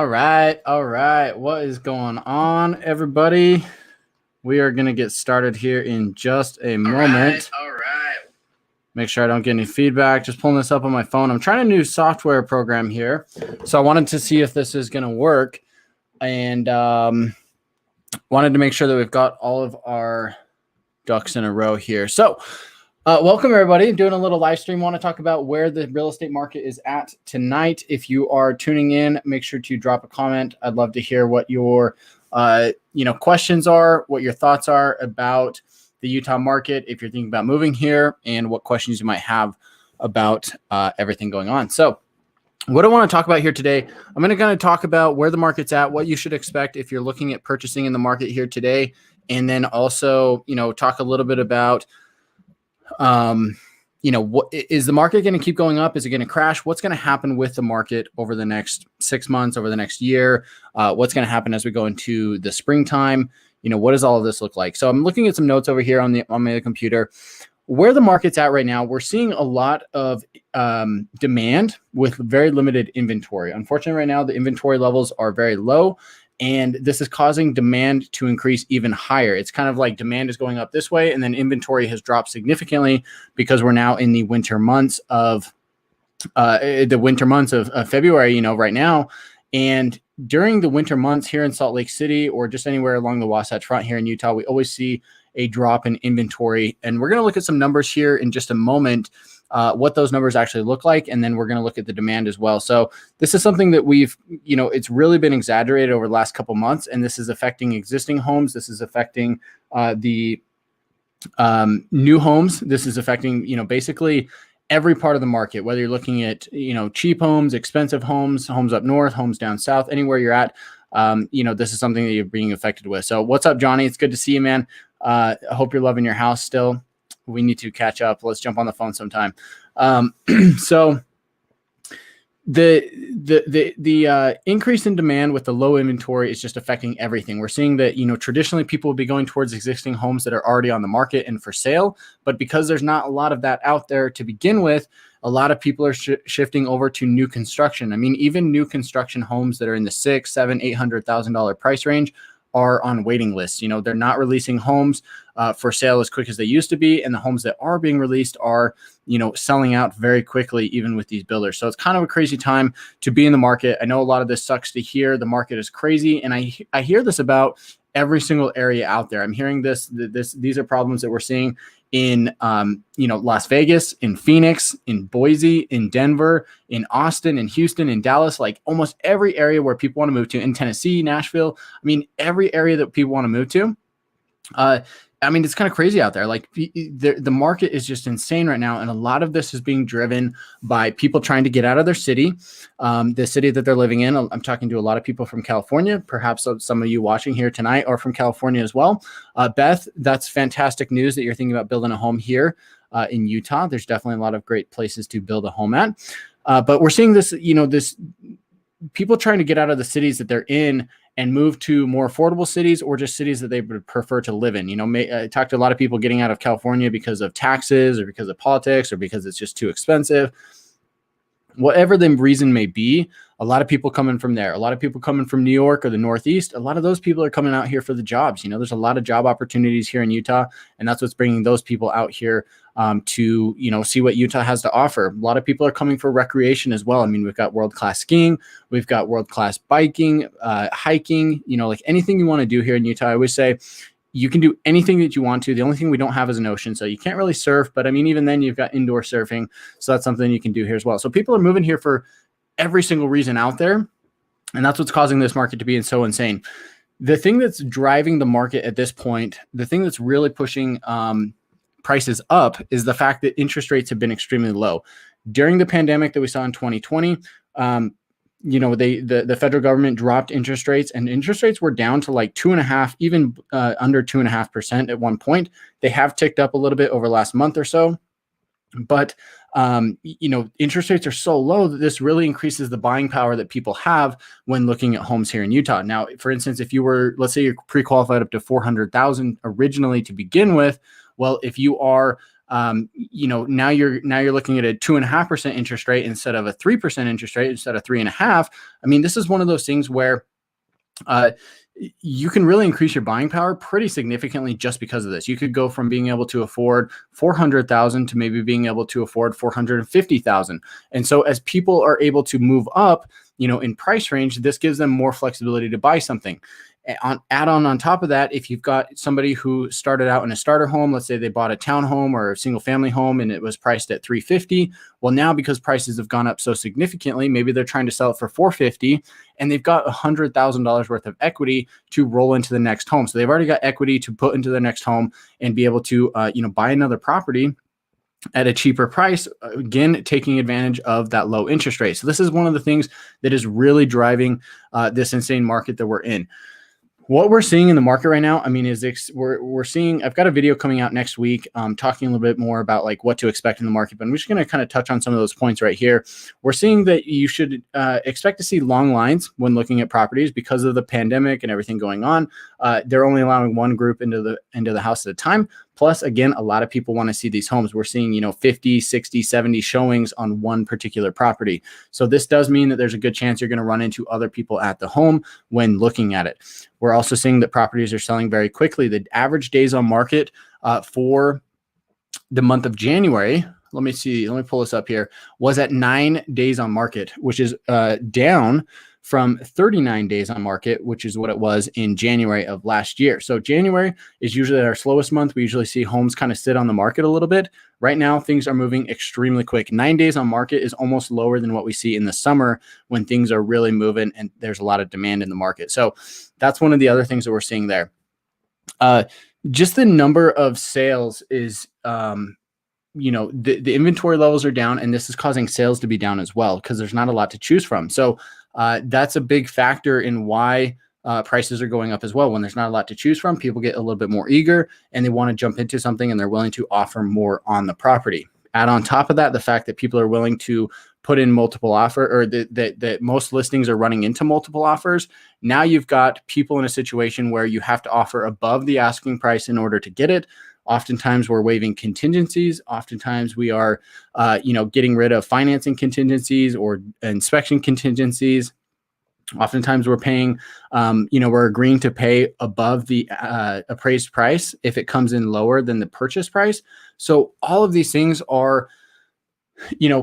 All right. What is going on, everybody? We are going to get started here in just a moment. All right. Make sure I don't get any feedback. Just pulling this up on my phone. I'm trying a new software program here. So I wanted to see if this is going to work. And wanted to make sure that we've got all of our ducks in a row here. So welcome, everybody. Doing a little live stream. Want to talk about where the real estate market is at tonight. If you are tuning in, make sure to drop a comment. I'd love to hear what your questions are, what your thoughts are about the Utah market, if you're thinking about moving here, and what questions you might have about everything going on. So what I want to talk about here today, I'm going to kind of talk about where the market's at, what you should expect if you're looking at purchasing in the market here today, and then also, talk a little bit about what is the market going to keep going up? Is it going to crash? What's going to happen with the market over the next 6 months, over the next year? What's going to happen as we go into the springtime? What does all of this look like? So I'm looking at some notes over here on my computer. Where the market's at right now, we're seeing a lot of demand with very limited inventory. Unfortunately, right now, the inventory levels are very low, and this is causing demand to increase even higher. It's kind of like demand is going up this way, and then inventory has dropped significantly because we're now in the winter months of February, right now. And during the winter months here in Salt Lake City or just anywhere along the Wasatch Front here in Utah, we always see a drop in inventory. And we're going to look at some numbers here in just a moment, what those numbers actually look like. And then we're going to look at the demand as well. So this is something that we've, it's really been exaggerated over the last couple months. And this is affecting existing homes. This is affecting the new homes. This is affecting, basically every part of the market, whether you're looking at, cheap homes, expensive homes, homes up north, homes down south, anywhere you're at, this is something that you're being affected with. So what's up, Johnny? It's good to see you, man. I hope you're loving your house still. We need to catch up. Let's jump on the phone sometime. So the increase in demand with the low inventory is just affecting everything. We're seeing that, traditionally people will be going towards existing homes that are already on the market and for sale, but because there's not a lot of that out there to begin with, a lot of people are shifting over to new construction. I mean, even new construction homes that are in the $600,000, $700,000, $800,000 price range are on waiting lists. They're not releasing homes for sale as quick as they used to be. And the homes that are being released are, selling out very quickly, even with these builders. So it's kind of a crazy time to be in the market. I know a lot of this sucks to hear. The market is crazy. And I hear this about every single area out there. I'm hearing these are problems that we're seeing in, Las Vegas, in Phoenix, in Boise, in Denver, in Austin, in Houston, in Dallas, like almost every area where people want to move to, in Tennessee, Nashville. I mean, every area that people want to move to. It's kind of crazy out there. Like the market is just insane right now. And a lot of this is being driven by people trying to get out of their city, the city that they're living in. I'm talking to a lot of people from California. Perhaps some of you watching here tonight are from California as well. Beth, that's fantastic news that you're thinking about building a home here in Utah. There's definitely a lot of great places to build a home at. But we're seeing this, this people trying to get out of the cities that they're in and move to more affordable cities or just cities that they would prefer to live in. I talked to a lot of people getting out of California because of taxes or because of politics or because it's just too expensive. Whatever the reason may be, a lot of people coming from there, a lot of people coming from New York or the Northeast, a lot of those people are coming out here for the jobs. There's a lot of job opportunities here in Utah, and that's what's bringing those people out here to, see what Utah has to offer. A lot of people are coming for recreation as well. I mean, we've got world-class skiing, we've got world-class biking, hiking, like anything you want to do here in Utah. I always say, you can do anything that you want to. The only thing we don't have is an ocean. So you can't really surf, but I mean, even then you've got indoor surfing. So that's something you can do here as well. So people are moving here for every single reason out there. And that's what's causing this market to be so insane. The thing that's driving the market at this point, the thing that's really pushing prices up is the fact that interest rates have been extremely low. During the pandemic that we saw in 2020, the federal government dropped interest rates, and interest rates were down to like 2.5%, even under 2.5% at one point. They have ticked up a little bit over the last month or so, but interest rates are so low that this really increases the buying power that people have when looking at homes here in Utah. Now, for instance, if you were, let's say you're pre-qualified up to $400,000 originally to begin with, well, if you are now you're looking at a 2.5% interest rate instead of a 3% interest rate, instead of 3.5%. I mean, this is one of those things where you can really increase your buying power pretty significantly just because of this. You could go from being able to afford $400,000 to maybe being able to afford $450,000. And so as people are able to move up, in price range, this gives them more flexibility to buy something. Add on top of that, if you've got somebody who started out in a starter home, let's say they bought a townhome or a single family home and it was priced at $350,000. Well, now because prices have gone up so significantly, maybe they're trying to sell it for $450,000 and they've got $100,000 worth of equity to roll into the next home. So they've already got equity to put into the next home and be able to, buy another property at a cheaper price, again, taking advantage of that low interest rate. So this is one of the things that is really driving this insane market that we're in. What we're seeing in the market right now, I mean, is we're seeing, I've got a video coming out next week talking a little bit more about like what to expect in the market, but I'm just going to kind of touch on some of those points right here. We're seeing that you should expect to see long lines when looking at properties because of the pandemic and everything going on. They're only allowing one group into the house at a time. Plus, again, a lot of people want to see these homes. We're seeing, 50, 60, 70 showings on one particular property. So this does mean that there's a good chance you're going to run into other people at the home when looking at it. We're also seeing that properties are selling very quickly. The average days on market for the month of January, let me pull this up here, was at 9 days on market, which is down from 39 days on market, which is what it was in January of last year. So January is usually our slowest month. We usually see homes kind of sit on the market a little bit. Right now, things are moving extremely quick. 9 days on market is almost lower than what we see in the summer when things are really moving and there's a lot of demand in the market. So that's one of the other things that we're seeing there. Just the number of sales is, the inventory levels are down, and this is causing sales to be down as well because there's not a lot to choose from. So that's a big factor in why prices are going up as well. When there's not a lot to choose from, people get a little bit more eager and they want to jump into something and they're willing to offer more on the property. Add on top of that, the fact that people are willing to put in multiple offer, or that most listings are running into multiple offers. Now you've got people in a situation where you have to offer above the asking price in order to get it. Oftentimes we're waiving contingencies. Oftentimes we are, getting rid of financing contingencies or inspection contingencies. Oftentimes we're paying, we're agreeing to pay above the appraised price if it comes in lower than the purchase price. So all of these things are,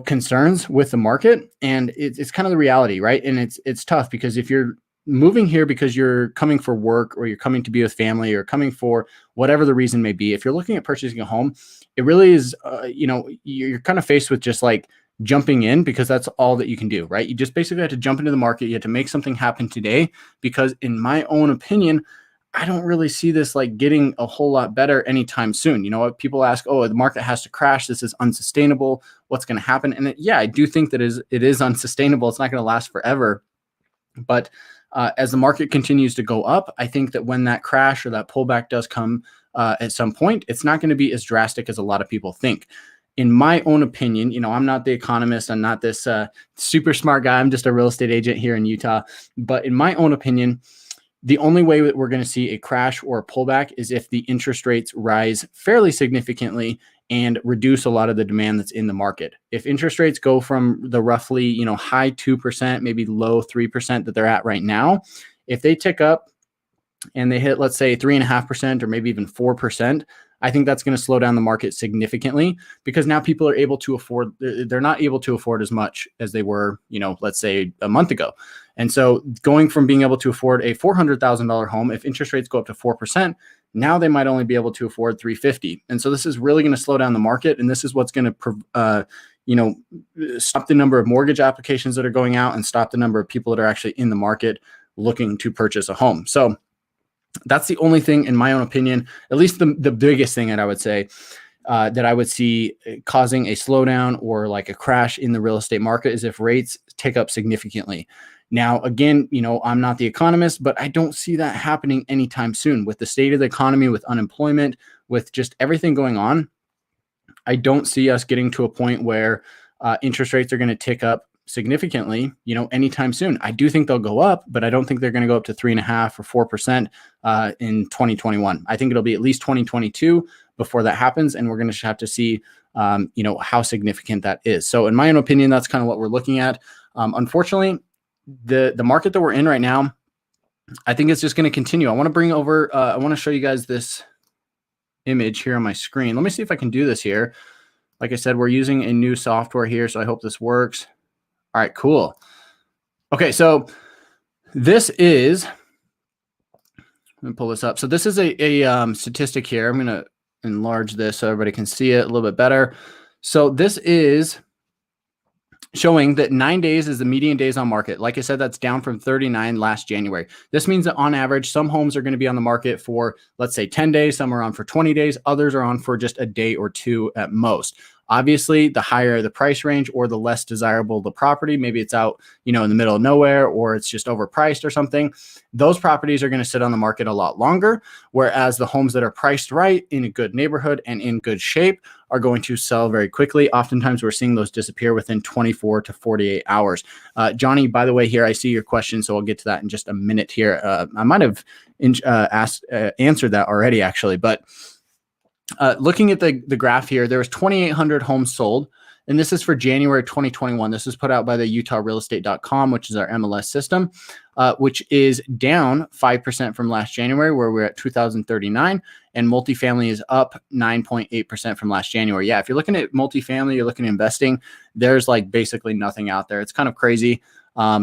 concerns with the market, and it's kind of the reality, right? And it's tough because if you're moving here because you're coming for work or you're coming to be with family or coming for whatever the reason may be, if you're looking at purchasing a home, it really is, you're kind of faced with just like jumping in because that's all that you can do, right? You just basically have to jump into the market. You have to make something happen today because in my own opinion, I don't really see this like getting a whole lot better anytime soon. People ask, oh, the market has to crash. This is unsustainable. What's going to happen? And I do think that it is unsustainable. It's not going to last forever. But as the market continues to go up, I think that when that crash or that pullback does come at some point, it's not going to be as drastic as a lot of people think. In my own opinion, I'm not the economist. I'm not this super smart guy. I'm just a real estate agent here in Utah. But in my own opinion, the only way that we're going to see a crash or a pullback is if the interest rates rise fairly significantly and reduce a lot of the demand that's in the market. If interest rates go from the roughly, high 2%, maybe low 3% that they're at right now, if they tick up and they hit, let's say 3.5% or maybe even 4%, I think that's going to slow down the market significantly because now people are able to afford, they're not able to afford as much as they were, let's say a month ago. And so going from being able to afford a $400,000 home, if interest rates go up to 4%, now they might only be able to afford $350,000. And so this is really going to slow down the market. And this is what's going to, stop the number of mortgage applications that are going out and stop the number of people that are actually in the market looking to purchase a home. So that's the only thing, in my own opinion, at least the biggest thing that I would say that I would see causing a slowdown or like a crash in the real estate market is if rates tick up significantly. Now, again, I'm not the economist, but I don't see that happening anytime soon with the state of the economy, with unemployment, with just everything going on. I don't see us getting to a point where interest rates are going to tick up significantly, anytime soon. I do think they'll go up, but I don't think they're going to go up to 3.5% or 4% in 2021. I think it'll be at least 2022 before that happens, and we're going to have to see, how significant that is. So, in my own opinion, that's kind of what we're looking at. Unfortunately, the market that we're in right now, I think it's just going to continue. I want to bring over. I want to show you guys this image here on my screen. Let me see if I can do this here. Like I said, we're using a new software here, so I hope this works. All right, cool. Okay, so this is, let me pull this up. So this is a statistic here. I'm going to enlarge this so everybody can see it a little bit better. So this is showing that 9 days is the median days on market. Like I said, that's down from 39 last January. This means that on average, some homes are going to be on the market for, let's say, 10 days, some are on for 20 days, others are on for just a day or two at most. Obviously, the higher the price range or the less desirable the property, maybe it's out, in the middle of nowhere, or it's just overpriced or something, those properties are going to sit on the market a lot longer. Whereas the homes that are priced right, in a good neighborhood and in good shape, are going to sell very quickly. Oftentimes we're seeing those disappear within 24 to 48 hours. Johnny, by the way, here, I see your question, so I'll get to that in just a minute here. I might have answered that already, actually, but looking at the graph here, there was 2,800 homes sold, and this is for January 2021. This is put out by the UtahRealEstate.com, which is our MLS system, which is down 5% from last January, where we're at 2,039, and multifamily is up 9.8% from last January. Yeah, if you're looking at multifamily, you're looking at investing, there's like basically nothing out there. It's kind of crazy.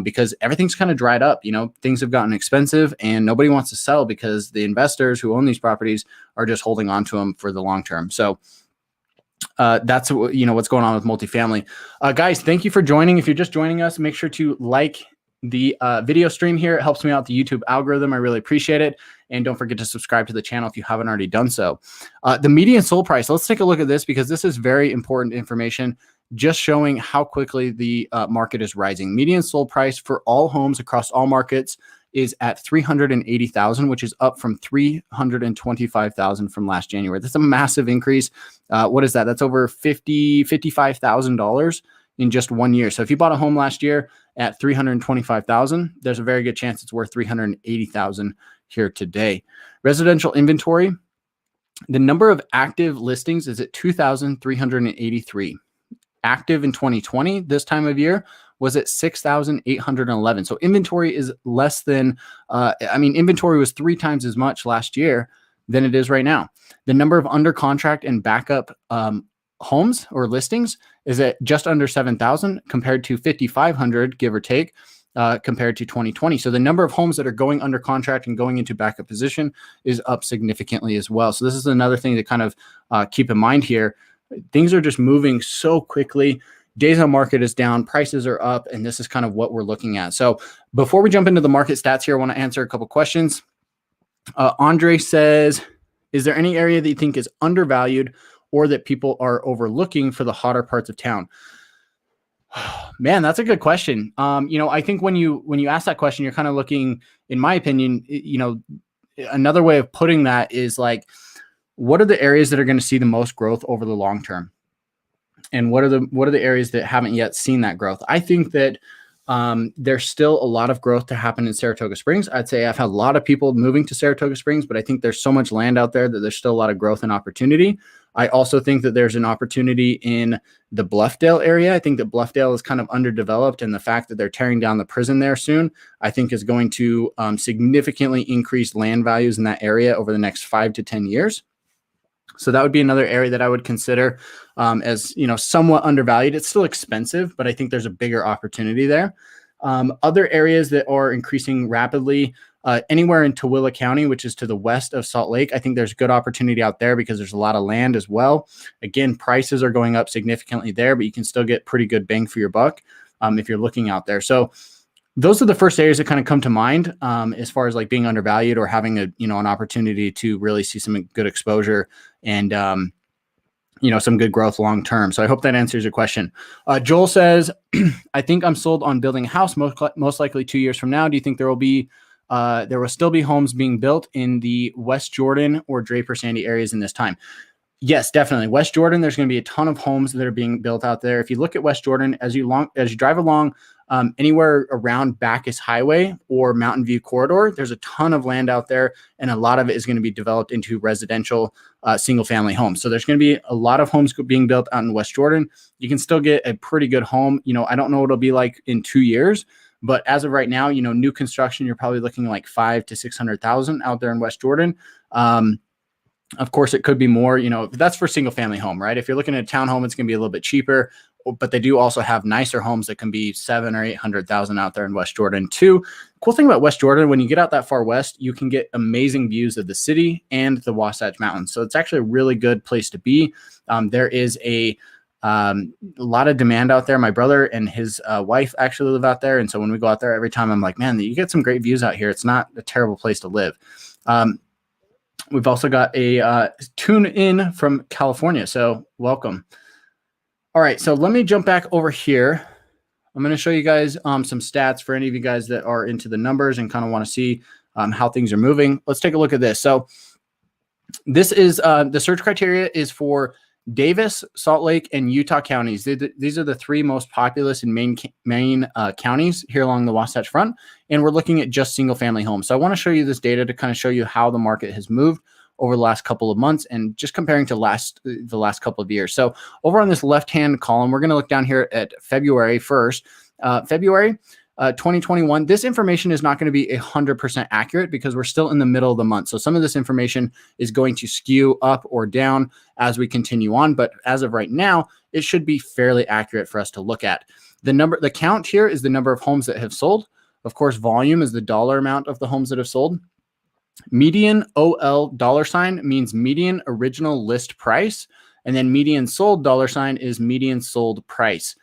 Because everything's kind of dried up, things have gotten expensive and nobody wants to sell because the investors who own these properties are just holding on to them for the long term. So that's what's going on with multifamily. Guys, thank you for joining. If you're just joining us, make sure to like the video stream here. It helps me out the YouTube algorithm. I really appreciate it. And don't forget to subscribe to the channel if you haven't already done so. The median sold price, let's take a look at this because this is very important information, just showing how quickly the market is rising. Median sold price for all homes across all markets is at $380,000, which is up from $325,000 from last January. That's a massive increase. What is that? That's over $55,000 in just 1 year. So if you bought a home last year at $325,000, there's a very good chance it's worth $380,000 here today. Residential inventory, the number of active listings is at 2,383. Active in 2020, this time of year, was at 6,811. So inventory is less than, inventory was 3 times as much last year than it is right now. The number of under contract and backup homes or listings is at just under 7,000 compared to 5,500, give or take, compared to 2020. So the number of homes that are going under contract and going into backup position is up significantly as well. So this is another thing to kind of keep in mind here. Things are just moving so quickly. Days on market is down, prices are up, and this is kind of what we're looking at. So before we jump into the market stats here, I want to answer a couple questions. Andre says, is there any area that you think is undervalued or that people are overlooking for the hotter parts of town? Man, that's a good question. I think when you ask that question, you're kind of looking, in my opinion, another way of putting that is like, what are the areas that are going to see the most growth over the long term? And what are the areas that haven't yet seen that growth? I think that there's still a lot of growth to happen in Saratoga Springs. I'd say I've had a lot of people moving to Saratoga Springs, but I think there's so much land out there that there's still a lot of growth and opportunity. I also think that there's an opportunity in the Bluffdale area. I think that Bluffdale is kind of underdeveloped, and the fact that they're tearing down the prison there soon, I think is going to significantly increase land values in that area over the next 5 to 10 years. So that would be another area that I would consider as, somewhat undervalued. It's still expensive, but I think there's a bigger opportunity there. Other areas that are increasing rapidly, anywhere in Tooele County, which is to the west of Salt Lake, I think there's good opportunity out there because there's a lot of land as well. Again, prices are going up significantly there, but you can still get pretty good bang for your buck if you're looking out there. So those are the first areas that kind of come to mind as far as like being undervalued or having an opportunity to really see some good exposure and, some good growth long term. So I hope that answers your question. Joel says, I think I'm sold on building a house most likely 2 years from now. Do you think there will still be homes being built in the West Jordan or Draper Sandy areas in this time? Yes, definitely. West Jordan, there's going to be a ton of homes that are being built out there. If you look at West Jordan, as you drive along anywhere around Bacchus Highway or Mountain View Corridor, there's a ton of land out there, and a lot of it is going to be developed into residential single-family homes. So there's going to be a lot of homes being built out in West Jordan. You can still get a pretty good home. I don't know what it'll be like in 2 years, but as of right now, new construction, you're probably looking like 500,000 to 600,000 out there in West Jordan. Of course, it could be more, that's for single family home, right? If you're looking at a townhome, it's going to be a little bit cheaper, but they do also have nicer homes that can be 700,000 or 800,000 out there in West Jordan too. Cool thing about West Jordan, when you get out that far west, you can get amazing views of the city and the Wasatch Mountains. So it's actually a really good place to be. There is a lot of demand out there. My brother and his wife actually live out there. And so when we go out there every time, I'm like, man, you get some great views out here. It's not a terrible place to live. We've also got a tune in from California. So welcome. All right. So let me jump back over here. I'm going to show you guys some stats for any of you guys that are into the numbers and kind of want to see how things are moving. Let's take a look at this. So this is the search criteria is for Davis, Salt Lake, and Utah counties. These are the three most populous and main counties here along the Wasatch Front, and we're looking at just single-family homes. So I want to show you this data to kind of show you how the market has moved over the last couple of months and just comparing to the last couple of years. So over on this left-hand column, we're going to look down here at February 1st. February 2021, this information is not going to be 100% accurate because we're still in the middle of the month. So some of this information is going to skew up or down as we continue on. But as of right now, it should be fairly accurate for us to look at. The count here is the number of homes that have sold. Of course, volume is the dollar amount of the homes that have sold. Median OL $ means median original list price. And then median sold $ is median sold price.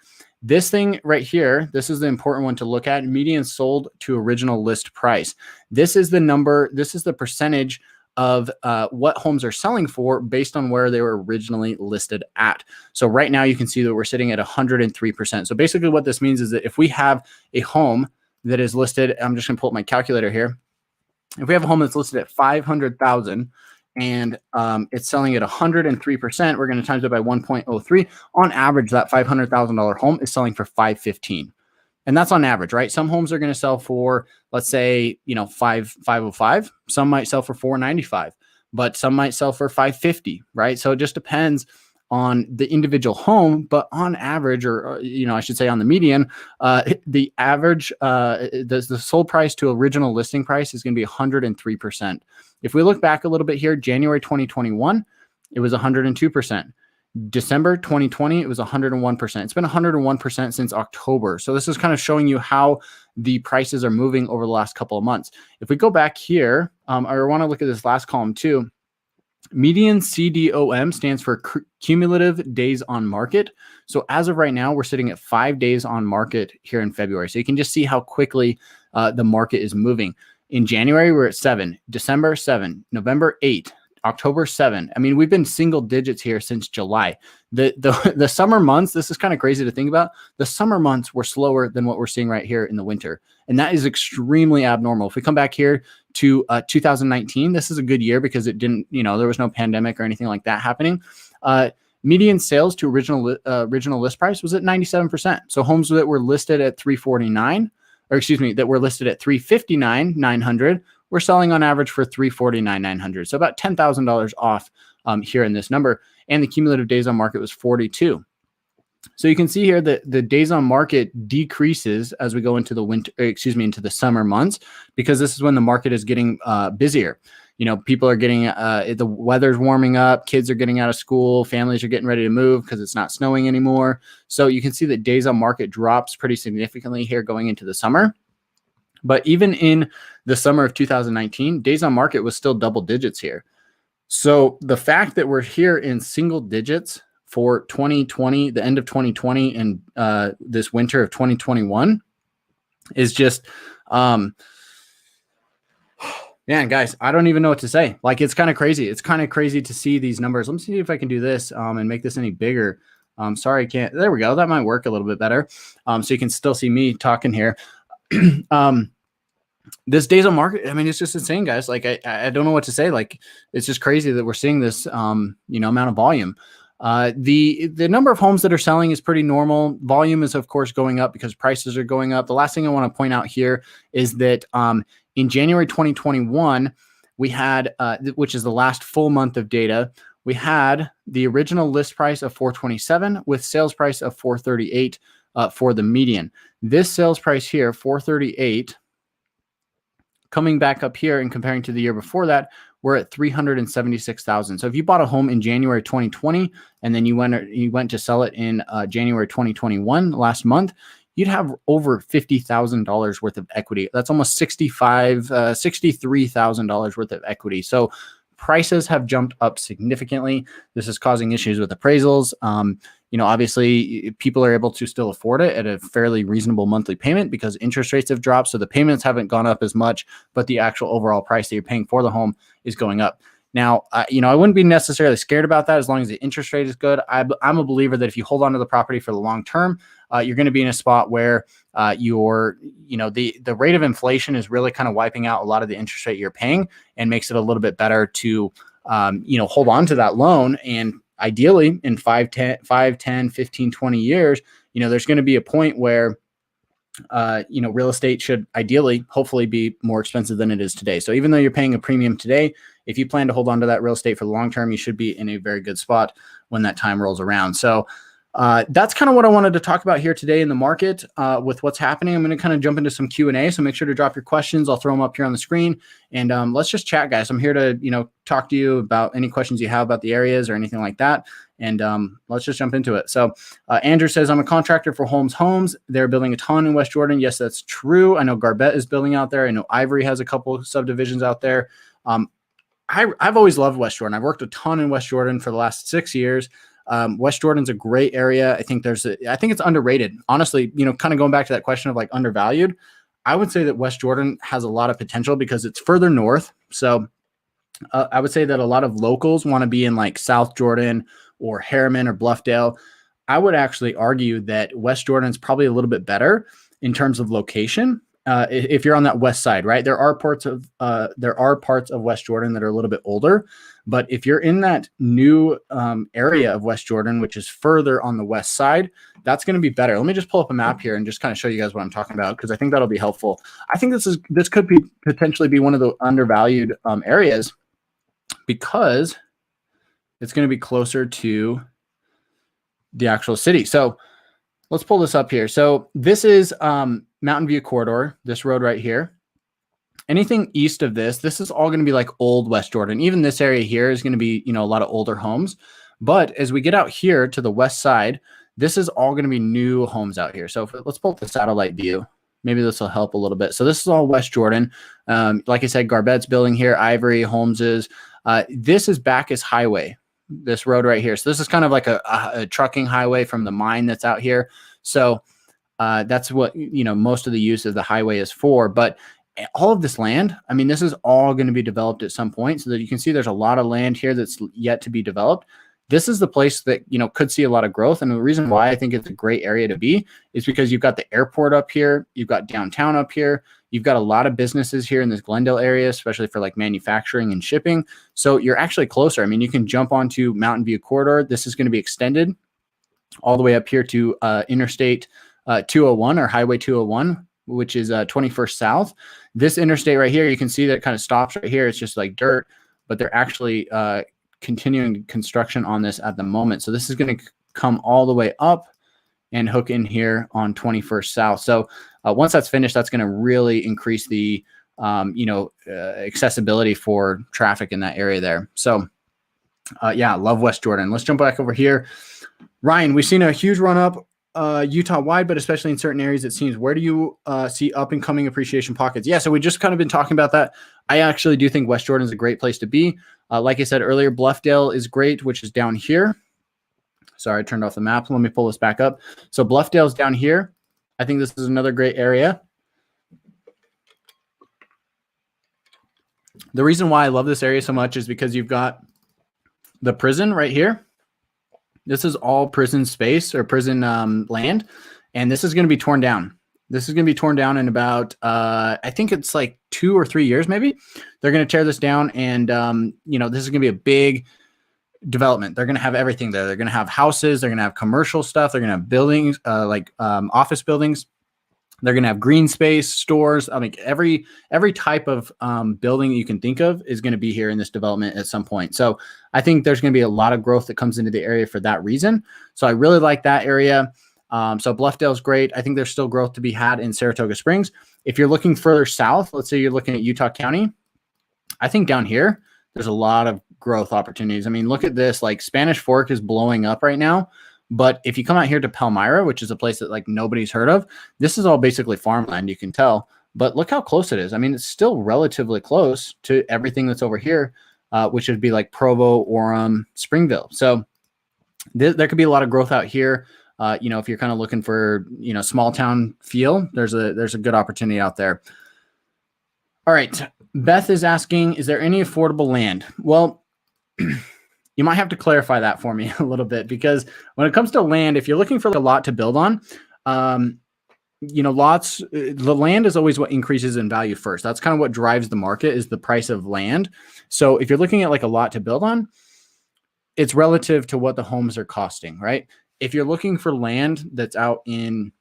This thing right here, this is the important one to look at, median sold to original list price. This is the number, this is the percentage of what homes are selling for based on where they were originally listed at. So right now you can see that we're sitting at 103%. So basically what this means is that if we have a home that is listed, I'm just gonna pull up my calculator here. If we have a home that's listed at 500,000 and it's selling at 103%, we're going to times it by 1.03. On average, that $500,000 home is selling for $515,000. And that's on average, right? Some homes are going to sell for, let's say, $505. Some might sell for $495, but some might sell for $550, right? So it just depends on the individual home, but on average, or I should say on the median, the average, the sold price to original listing price is going to be 103%. If we look back a little bit here, January 2021, it was 102%. December 2020, it was 101%. It's been 101% since October. So this is kind of showing you how the prices are moving over the last couple of months. If we go back here, I want to look at this last column too. Median CDOM stands for cumulative days on market. So as of right now, we're sitting at 5 days on market here in February. So you can just see how quickly the market is moving. In January, we're at 7, December 7, November 8, October 7. I mean, we've been single digits here since July. The summer months, this is kind of crazy to think about. The summer months were slower than what we're seeing right here in the winter. And that is extremely abnormal. If we come back here to 2019, this is a good year because it didn't, there was no pandemic or anything like that happening. Median sales to original list price was at 97%. So homes that were listed at that were listed at $359,900, we're selling on average for $349,900. So about $10,000 off here in this number. And the cumulative days on market was 42. So you can see here that the days on market decreases as we go into into the summer months, because this is when the market is getting busier. People are getting, the weather's warming up, kids are getting out of school, families are getting ready to move because it's not snowing anymore. So you can see that days on market drops pretty significantly here going into the summer. But even in the summer of 2019, days on market was still double digits here. So the fact that we're here in single digits for 2020, the end of 2020 and this winter of 2021 is just, man, guys, I don't even know what to say. Like, it's kind of crazy. It's kind of crazy to see these numbers. Let me see if I can do this and make this any bigger. Sorry, I can't. There we go. That might work a little bit better. So you can still see me talking here. this days on market, I mean, it's just insane, guys. Like, I don't know what to say. Like, it's just crazy that we're seeing this, amount of volume. The number of homes that are selling is pretty normal. Volume is, of course, going up because prices are going up. The last thing I want to point out here is that in January 2021, we had, which is the last full month of data, we had the original list price of 427 with sales price of 438 for the median. This sales price here, 438, coming back up here and comparing to the year before that, we're at 376,000. So if you bought a home in January 2020 and then you went to sell it in January 2021, last month, you'd have over $50,000 worth of equity. That's almost $63,000 worth of equity. So prices have jumped up significantly. This is causing issues with appraisals. Obviously people are able to still afford it at a fairly reasonable monthly payment because interest rates have dropped. So the payments haven't gone up as much, but the actual overall price that you're paying for the home is going up. Now, I wouldn't be necessarily scared about that as long as the interest rate is good. I'm a believer that if you hold on to the property for the long term, you're going to be in a spot where the rate of inflation is really kind of wiping out a lot of the interest rate you're paying and makes it a little bit better to, hold on to that loan. And ideally in 5, 10, 15, 20 years, there's going to be a point where real estate should ideally, hopefully be more expensive than it is today. So even though you're paying a premium today, if you plan to hold on to that real estate for the long term, you should be in a very good spot when that time rolls around. So that's kind of what I wanted to talk about here today in the market with what's happening. I'm going to kind of jump into some Q&A. So make sure to drop your questions. I'll throw them up here on the screen and let's just chat, guys. I'm here to, talk to you about any questions you have about the areas or anything like that. And let's just jump into it. So Andrew says, I'm a contractor for Holmes Homes. They're building a ton in West Jordan. Yes, that's true. I know Garbett is building out there. I know Ivory has a couple of subdivisions out there. I've always loved West Jordan. I've worked a ton in West Jordan for the last 6 years. West Jordan's a great area. I think it's underrated. Honestly, kind of going back to that question of like undervalued, I would say that West Jordan has a lot of potential because it's further north. So I would say that a lot of locals want to be in like South Jordan or Harriman or Bluffdale. I would actually argue that West Jordan's probably a little bit better in terms of location. If you're on that west side, right? There are parts of West Jordan that are a little bit older, but if you're in that new area of West Jordan, which is further on the west side, that's going to be better. Let me just pull up a map here and just kind of show you guys what I'm talking about because I think that'll be helpful. I think this could be potentially be one of the undervalued areas because it's going to be closer to the actual city. So let's pull this up here. So this is Mountain View Corridor, this road right here. Anything east of this is all going to be like old West Jordan. Even this area here is going to be, a lot of older homes. But as we get out here to the west side, this is all going to be new homes out here. So let's pull up the satellite view. Maybe this will help a little bit. So this is all West Jordan. Like I said, Garbett's building here, Ivory, Holmes's. This is Bacchus Highway, this road right here. So this is kind of like a trucking highway from the mine that's out here. So that's what, most of the use of the highway is for. But all of this land, I mean, this is all going to be developed at some point so that you can see there's a lot of land here that's yet to be developed. This is the place that, could see a lot of growth. And the reason why I think it's a great area to be is because you've got the airport up here. You've got downtown up here. You've got a lot of businesses here in this Glendale area, especially for like manufacturing and shipping. So you're actually closer. I mean, you can jump onto Mountain View Corridor. This is going to be extended all the way up here to Interstate 201 or Highway 201, which is 21st South. This interstate right here, you can see that it kind of stops right here. It's just like dirt, but they're actually continuing construction on this at the moment. So this is going to come all the way up and hook in here on 21st South. So once that's finished, that's going to really increase the accessibility for traffic in that area there. So yeah, love West Jordan. Let's jump back over here. Ryan, we've seen a huge run up Utah wide, but especially in certain areas, it seems. Where do you see up and coming appreciation pockets? Yeah, so we just kind of been talking about that. I actually do think West Jordan is a great place to be. Like I said earlier, Bluffdale is great, which is down here. Sorry, I turned off the map. Let me pull this back up. So Bluffdale's down here. I think this is another great area. The reason why I love this area so much is because you've got the prison right here. This is all prison space or prison land, and this is going to be torn down. This is going to be torn down in about, I think it's like 2 or 3 years, maybe. They're going to tear this down, and this is going to be a big development. They're going to have everything there. They're going to have houses. They're going to have commercial stuff. They're going to have buildings, office buildings. They're going to have green space, stores. I mean, every type of building you can think of is going to be here in this development at some point. So I think there's going to be a lot of growth that comes into the area for that reason. So I really like that area. So Bluffdale's great. I think there's still growth to be had in Saratoga Springs. If you're looking further south, let's say you're looking at Utah County, I think down here, there's a lot of growth opportunities. I mean, look at this, like Spanish Fork is blowing up right now. But if you come out here to Palmyra, which is a place that like nobody's heard of, this is all basically farmland, you can tell. But look how close it is. I mean, it's still relatively close to everything that's over here, which would be like Provo, Orem, Springville. So there could be a lot of growth out here. If you're kind of looking for, small town feel, there's a good opportunity out there. All right. Beth is asking, is there any affordable land? Well, you might have to clarify that for me a little bit, because when it comes to land, if you're looking for a lot to build on, the land is always what increases in value first. That's kind of what drives the market, is the price of land. So if you're looking at like a lot to build on, it's relative to what the homes are costing, right? If you're looking for land that's out in,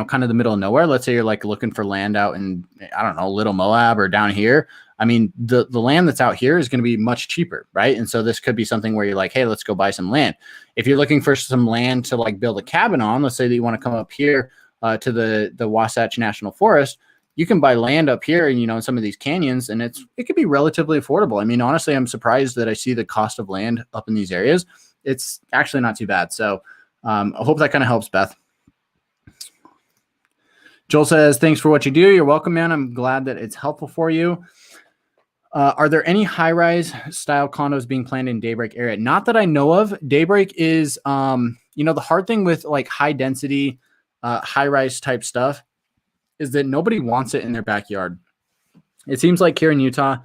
kind of the middle of nowhere, let's say you're like looking for land out in, I don't know, Little Moab or down here. I mean, the land that's out here is going to be much cheaper, right? And so this could be something where you're like, hey, let's go buy some land. If you're looking for some land to like build a cabin on, let's say that you want to come up here to the Wasatch National Forest, you can buy land up here, and in some of these canyons, and it could be relatively affordable. I mean, honestly, I'm surprised that I see the cost of land up in these areas. It's actually not too bad. So I hope that kind of helps, Beth. Joel says, thanks for what you do. You're welcome, man. I'm glad that it's helpful for you. Are there any high-rise style condos being planned in Daybreak area? Not that I know of. Daybreak is, the hard thing with like high density, high-rise type stuff is that nobody wants it in their backyard. It seems like here in Utah,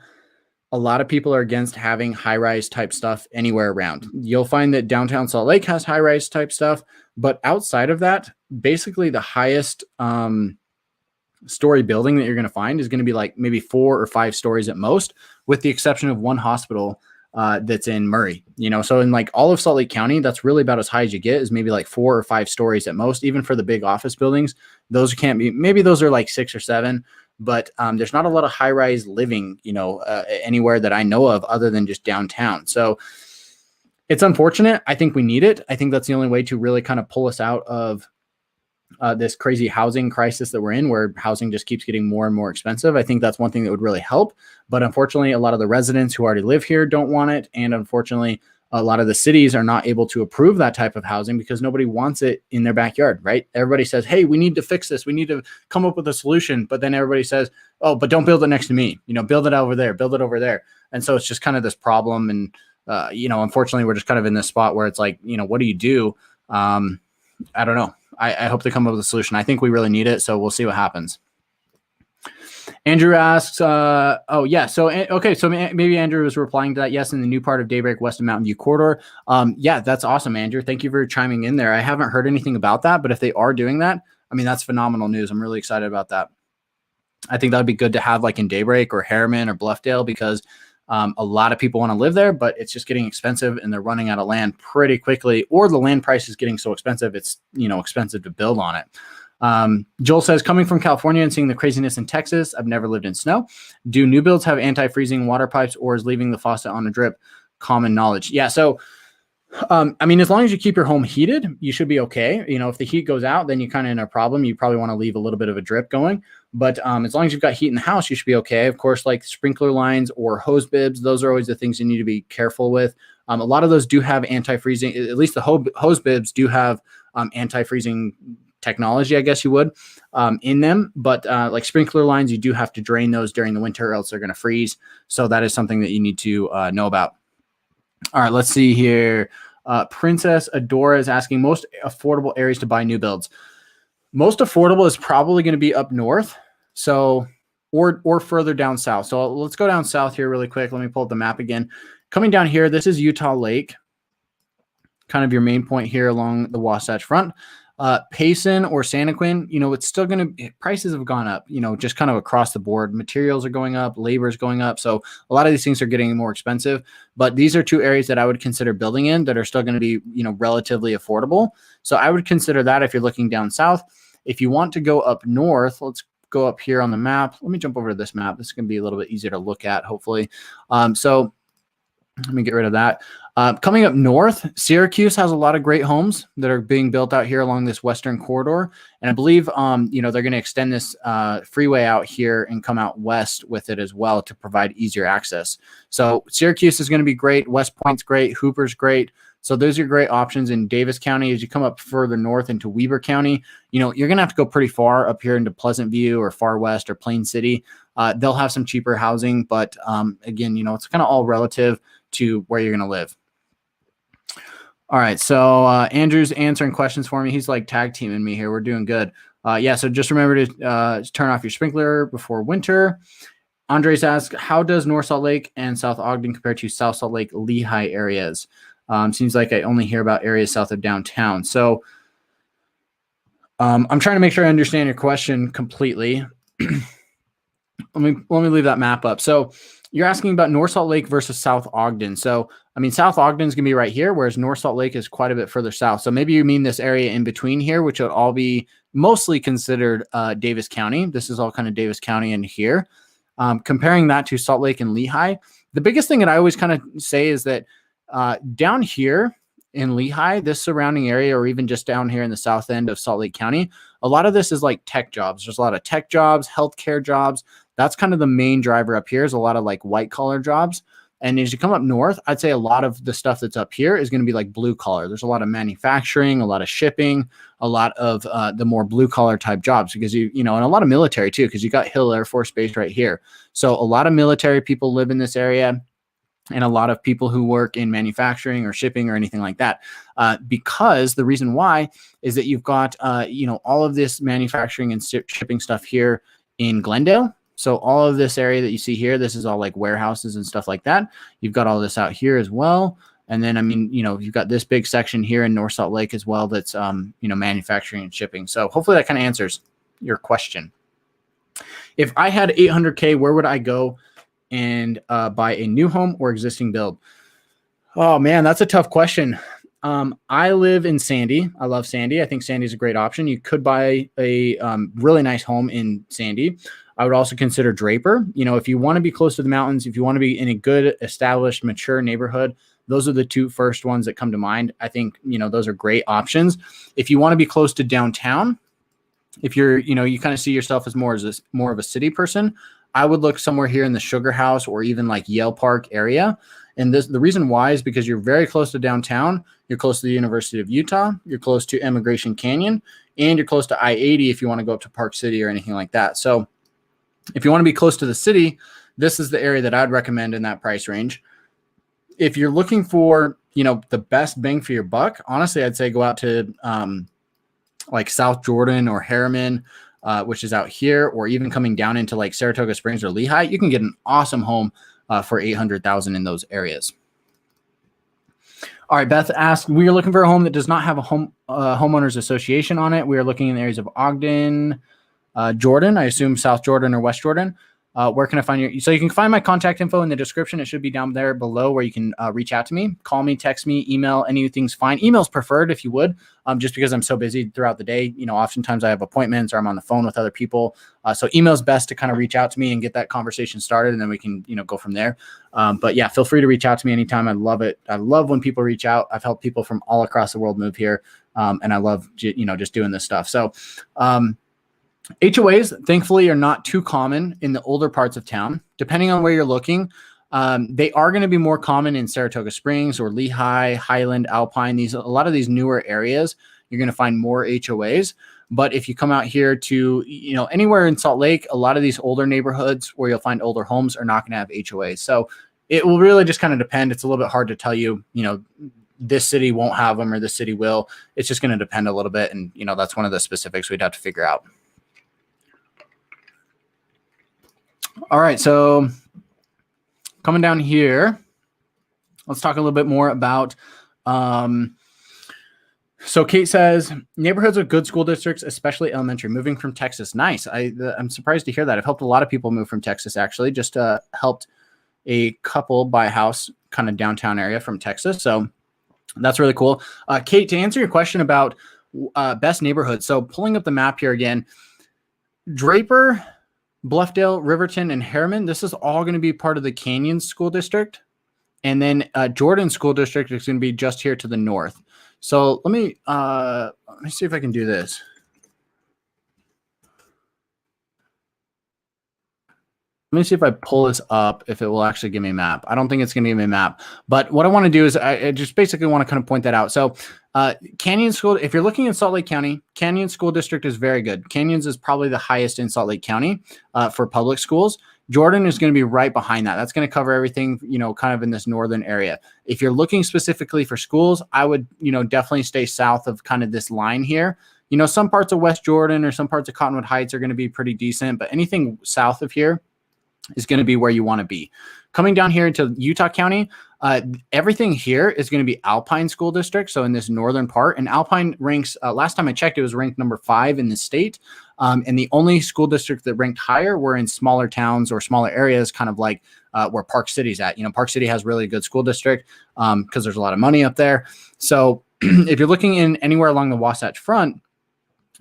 a lot of people are against having high-rise type stuff anywhere around. You'll find that downtown Salt Lake has high-rise type stuff, but outside of that, basically the highest story building that you're going to find is going to be like maybe 4 or 5 stories at most, with the exception of one hospital that's in Murray. So in like all of Salt Lake County, that's really about as high as you get, is maybe like 4 or 5 stories at most. Even for the big office buildings, those can't be, maybe those are like 6 or 7. But there's not a lot of high-rise living, anywhere that I know of other than just downtown. So it's unfortunate. I think we need it. I think that's the only way to really kind of pull us out of this crazy housing crisis that we're in, where housing just keeps getting more and more expensive. I think that's one thing that would really help. But unfortunately, a lot of the residents who already live here don't want it. And unfortunately, a lot of the cities are not able to approve that type of housing because nobody wants it in their backyard, right? Everybody says, hey, we need to fix this. We need to come up with a solution. But then everybody says, oh, but don't build it next to me. Build it over there, build it over there. And so it's just kind of this problem. And, unfortunately, we're just kind of in this spot where it's like, what do you do? I don't know. I hope they come up with a solution. I think we really need it. So we'll see what happens. Andrew asks, So maybe Andrew was replying to that. Yes, in the new part of Daybreak, West of Mountain View corridor. Yeah, that's awesome, Andrew. Thank you for chiming in there. I haven't heard anything about that, but if they are doing that, I mean, that's phenomenal news. I'm really excited about that. I think that'd be good to have like in Daybreak or Harriman or Bluffdale, because a lot of people want to live there, but it's just getting expensive and they're running out of land pretty quickly, or the land price is getting so expensive, it's, expensive to build on it. Joel says, coming from California and seeing the craziness in Texas, I've never lived in snow. Do new builds have anti-freezing water pipes, or is leaving the faucet on a drip common knowledge? Yeah. So, as long as you keep your home heated, you should be okay. If the heat goes out, then you're kind of in a problem. You probably want to leave a little bit of a drip going, but, as long as you've got heat in the house, you should be okay. Of course, like sprinkler lines or hose bibs, those are always the things you need to be careful with. A lot of those do have anti-freezing, at least the hose bibs do have, anti-freezing technology, I guess you would, in them. But like sprinkler lines, you do have to drain those during the winter, or else they're going to freeze. So that is something that you need to know about. All right, let's see here. Princess Adora is asking, most affordable areas to buy new builds. Most affordable is probably going to be up north, so or further down south. So let's go down south here really quick. Let me pull up the map again. Coming down here, this is Utah Lake, kind of your main point here along the Wasatch Front. Payson or Santaquin, it's still going to, prices have gone up, just kind of across the board. Materials are going up, labor is going up. So a lot of these things are getting more expensive, but these are two areas that I would consider building in that are still going to be, relatively affordable. So I would consider that if you're looking down south. If you want to go up north, let's go up here on the map. Let me jump over to this map. This is going to be a little bit easier to look at, hopefully. So let me get rid of that. Coming up north, Syracuse has a lot of great homes that are being built out here along this western corridor. And I believe, they're going to extend this freeway out here and come out west with it as well to provide easier access. So Syracuse is going to be great. West Point's great. Hooper's great. So those are great options in Davis County. As you come up further north into Weber County, you're going to have to go pretty far up here into Pleasant View or Far West or Plain City. They'll have some cheaper housing, but again, it's kind of all relative to where you're going to live. All right. So Andrew's answering questions for me. He's like tag teaming me here. We're doing good. Yeah. So just remember to turn off your sprinkler before winter. Andres asks, how does North Salt Lake and South Ogden compare to South Salt Lake, Lehigh areas? Seems like I only hear about areas south of downtown. So I'm trying to make sure I understand your question completely. Let me leave that map up. So you're asking about North Salt Lake versus South Ogden. So, South Ogden is going to be right here, whereas North Salt Lake is quite a bit further south. So maybe you mean this area in between here, which would all be mostly considered Davis County. This is all kind of Davis County in here. Comparing that to Salt Lake and Lehigh, the biggest thing that I always kind of say is that down here in Lehigh, this surrounding area, or even just down here in the south end of Salt Lake County, a lot of this is like tech jobs. There's a lot of tech jobs, healthcare jobs. That's kind of the main driver up here is a lot of like white collar jobs. And as you come up north, I'd say a lot of the stuff that's up here is going to be like blue collar. There's a lot of manufacturing, a lot of shipping, a lot of the more blue collar type jobs because and a lot of military too, because you got Hill Air Force Base right here. So a lot of military people live in this area. And a lot of people who work in manufacturing or shipping or anything like that, because the reason why is that you've got, all of this manufacturing and shipping stuff here in Glendale. So all of this area that you see here, this is all like warehouses and stuff like that. You've got all this out here as well. And then, you've got this big section here in North Salt Lake as well. That's, manufacturing and shipping. So hopefully that kind of answers your question. If I had $800K, where would I go and buy a new home or existing build? Oh man, that's a tough question. I live in Sandy. I love Sandy. I think Sandy is a great option. You could buy a really nice home in Sandy. I would also consider Draper. If you want to be close to the mountains, if you want to be in a good, established, mature neighborhood, those are the two first ones that come to mind. I think, those are great options. If you want to be close to downtown, if you're, you kind of see yourself as more of a city person, I would look somewhere here in the Sugar House or even like Yale Park area. And the reason why is because you're very close to downtown. You're close to the University of Utah. You're close to Emigration Canyon, and you're close to I-80 if you want to go up to Park City or anything like that. So if you want to be close to the city, this is the area that I'd recommend in that price range. If you're looking for, the best bang for your buck, honestly, I'd say go out to like South Jordan or Harriman, which is out here, or even coming down into like Saratoga Springs or Lehigh. You can get an awesome home for $800,000 in those areas. All right, Beth asked, we are looking for a home that does not have a homeowners association on it. We are looking in the areas of Ogden, Jordan, I assume South Jordan or West Jordan. Where can I find you? So you can find my contact info in the description. It should be down there below where you can reach out to me, call me, text me, email, anything's fine. Email's preferred if you would, just because I'm so busy throughout the day. Oftentimes I have appointments or I'm on the phone with other people. So email's best to kind of reach out to me and get that conversation started, and then we can, go from there. But yeah, feel free to reach out to me anytime. I love it. I love when people reach out. I've helped people from all across the world move here. And I love, just doing this stuff. So, HOAs, thankfully, are not too common in the older parts of town. Depending on where you're looking, they are going to be more common in Saratoga Springs or Lehigh, Highland, Alpine. A lot of these newer areas, you're going to find more HOAs. But if you come out here to, anywhere in Salt Lake, a lot of these older neighborhoods where you'll find older homes are not going to have HOAs. So it will really just kind of depend. It's a little bit hard to tell you, this city won't have them or this city will. It's just going to depend a little bit. And, that's one of the specifics we'd have to figure out. All right, so coming down here, let's talk a little bit more about So Kate says, neighborhoods with good school districts, especially elementary, moving from Texas. Nice. I'm surprised to hear that. I've helped a lot of people move from Texas, actually. Just helped a couple buy a house kind of downtown area from Texas. So that's really cool. Kate, to answer your question about best neighborhoods. So pulling up the map here again, Draper, Bluffdale, Riverton, and Harriman. This is all going to be part of the Canyon School District. And then Jordan School District is going to be just here to the north. So let me see if I can do this. Let me see if I pull this up, if it will actually give me a map. I don't think it's going to give me a map. But what I want to do is I just basically want to kind of point that out. So Canyon School, if you're looking at Salt Lake County, Canyon School District is very good. Canyons is probably the highest in Salt Lake County for public schools. Jordan is going to be right behind that. That's going to cover everything, kind of in this northern area. If you're looking specifically for schools, I would, definitely stay south of kind of this line here. Some parts of West Jordan or some parts of Cottonwood Heights are going to be pretty decent, but anything south of here is going to be where you want to be. Coming down here into Utah County, everything here is going to be Alpine School District. So in this northern part, and Alpine ranks, last time I checked, it was ranked number 5 in the state. And the only school district that ranked higher were in smaller towns or smaller areas, kind of like where Park City's at. Park City has really a good school district because there's a lot of money up there. So if you're looking in anywhere along the Wasatch Front,